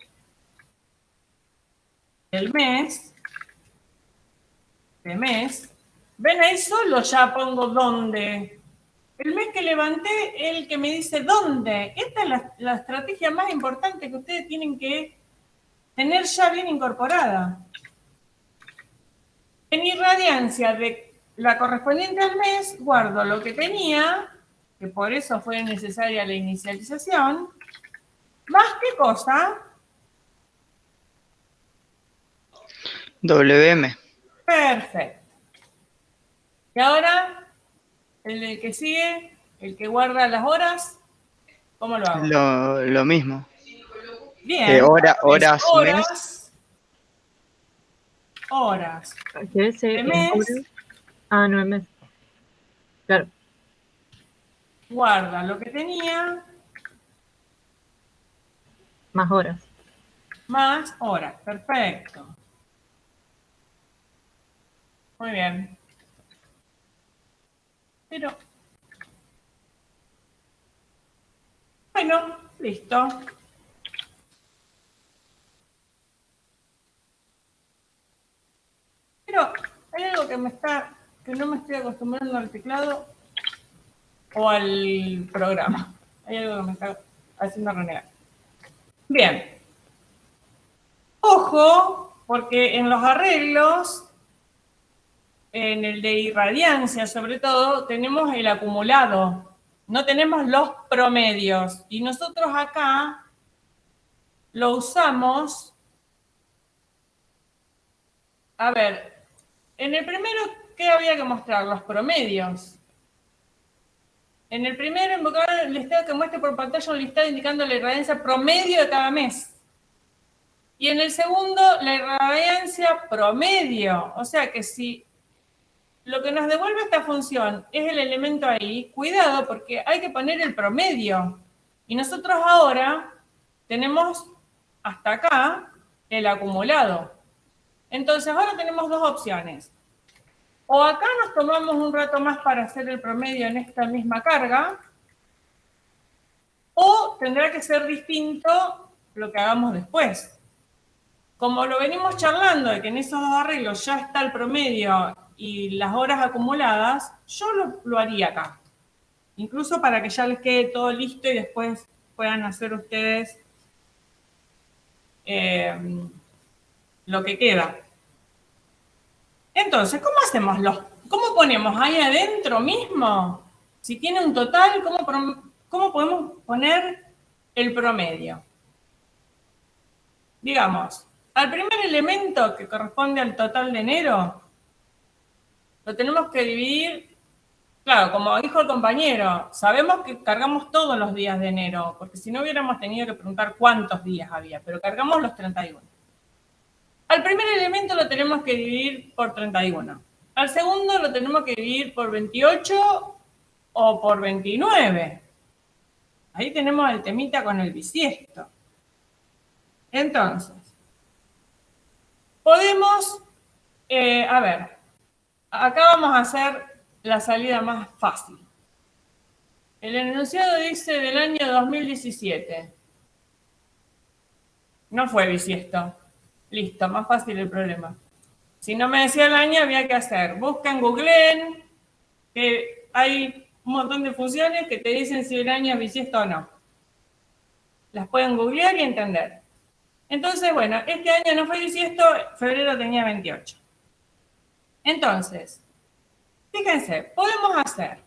el mes, ven ahí solo ya pongo dónde. El mes que levanté es el que me dice dónde. Esta es la estrategia más importante que ustedes tienen que tener ya bien incorporada. En irradiancia de la correspondiente al mes, guardo lo que tenía, que por eso fue necesaria la inicialización, más qué cosa. WM. Perfecto. Y ahora, el que sigue, el que guarda las horas, ¿cómo lo hago? Lo mismo. Bien. Horas, Horas. Horas. ¿Qué es De mes. Ah, no, el mes. Claro. Guarda lo que tenía, Más horas. más horas. Perfecto. Muy bien. Pero, bueno, listo. Pero hay algo que no me estoy acostumbrando al teclado o al programa. Hay algo que me está haciendo renegar. Bien. Ojo, porque en los arreglos, en el de irradiancia sobre todo, tenemos el acumulado. No tenemos los promedios. Y nosotros acá lo usamos. A ver, en el primero, ¿qué había que mostrar? Los promedios. En el primero, invocar el listado que muestre por pantalla un listado indicando la irradiancia promedio de cada mes. Y en el segundo, la irradiancia promedio. O sea que si lo que nos devuelve esta función es el elemento ahí, cuidado porque hay que poner el promedio. Y nosotros ahora tenemos hasta acá el acumulado. Entonces ahora tenemos dos opciones. O acá nos tomamos un rato más para hacer el promedio en esta misma carga, o tendrá que ser distinto lo que hagamos después. Como lo venimos charlando de que en esos dos arreglos ya está el promedio y las horas acumuladas, yo lo haría acá. Incluso para que ya les quede todo listo y después puedan hacer ustedes lo que queda. Entonces, ¿cómo hacemos cómo ponemos ahí adentro mismo? Si tiene un total, ¿cómo podemos poner el promedio? Digamos, al primer elemento que corresponde al total de enero, lo tenemos que dividir, claro, como dijo el compañero, sabemos que cargamos todos los días de enero, porque si no hubiéramos tenido que preguntar cuántos días había, pero cargamos los 31. Al primer elemento lo tenemos que dividir por 31. Al segundo lo tenemos que dividir por 28 o por 29. Ahí tenemos el temita con el bisiesto. Entonces, podemos, a ver, acá vamos a hacer la salida más fácil. El enunciado dice del año 2017. No fue bisiesto. Listo, más fácil el problema. Si no me decía el año, había que hacer. Buscan, googleen, que hay un montón de funciones que te dicen si el año es bisiesto o no. Las pueden googlear y entender. Entonces, bueno, este año no fue bisiesto, febrero tenía 28. Entonces, fíjense, podemos hacer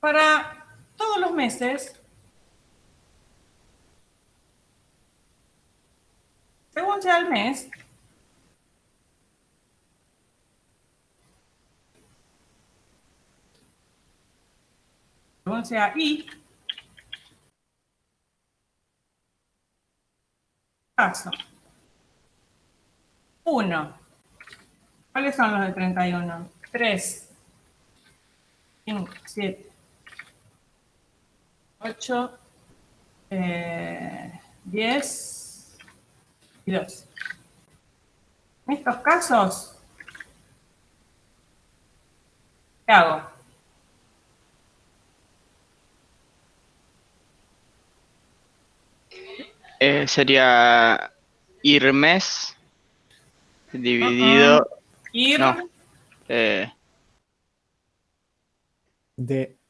para todos los meses, según sea el mes, según sea I, caso 1. ¿Cuáles son los de 31? 3, 5, 7, 8, 10 y 12. En estos casos, ¿qué hago? Sería ir mes dividido. Ir, No. De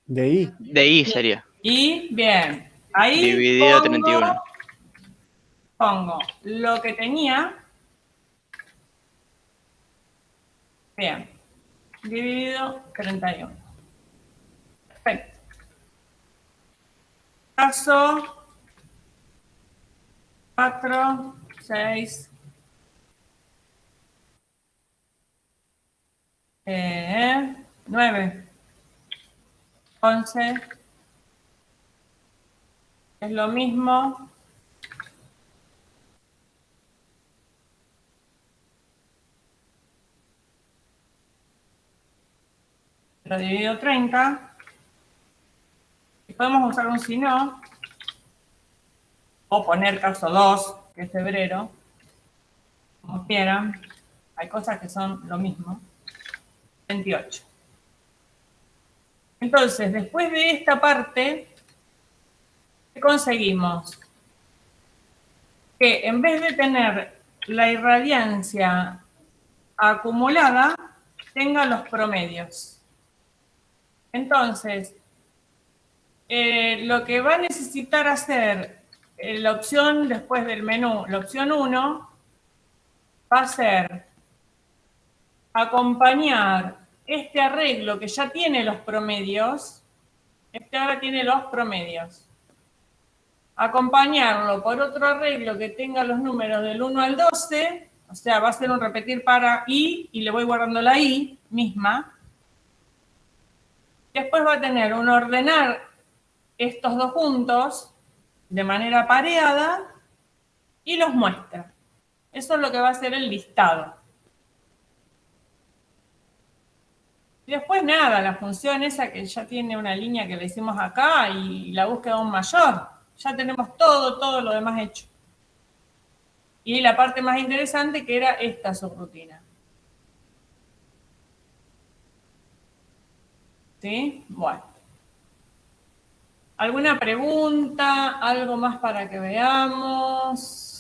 I. De I sería. y bien. Ahí Dividido 31. pongo lo que tenía. Bien. Dividido 31. Perfecto. Caso 4, 6, 9, 11. Es lo mismo. Lo dividido 30. Y podemos usar un si no. O poner caso 2, que es febrero. Como quieran. Hay cosas que son lo mismo. 28. Entonces, después de esta parte, ¿qué conseguimos? Que en vez de tener la irradiancia acumulada, tenga los promedios. Entonces, lo que va a necesitar hacer la opción después del menú, la opción 1, va a ser acompañar este arreglo que ya tiene los promedios, este ahora tiene los promedios, acompañarlo por otro arreglo que tenga los números del 1 al 12, o sea, va a ser un repetir para I y le voy guardando la I misma. Después va a tener un ordenar estos dos juntos de manera pareada y los muestra. Eso es lo que va a ser el listado. Y después nada, la función esa que ya tiene una línea que le hicimos acá y la búsqueda de un mayor. Ya tenemos todo lo demás hecho. Y la parte más interesante que era esta subrutina. ¿Sí? Bueno. ¿Alguna pregunta? ¿Algo más para que veamos?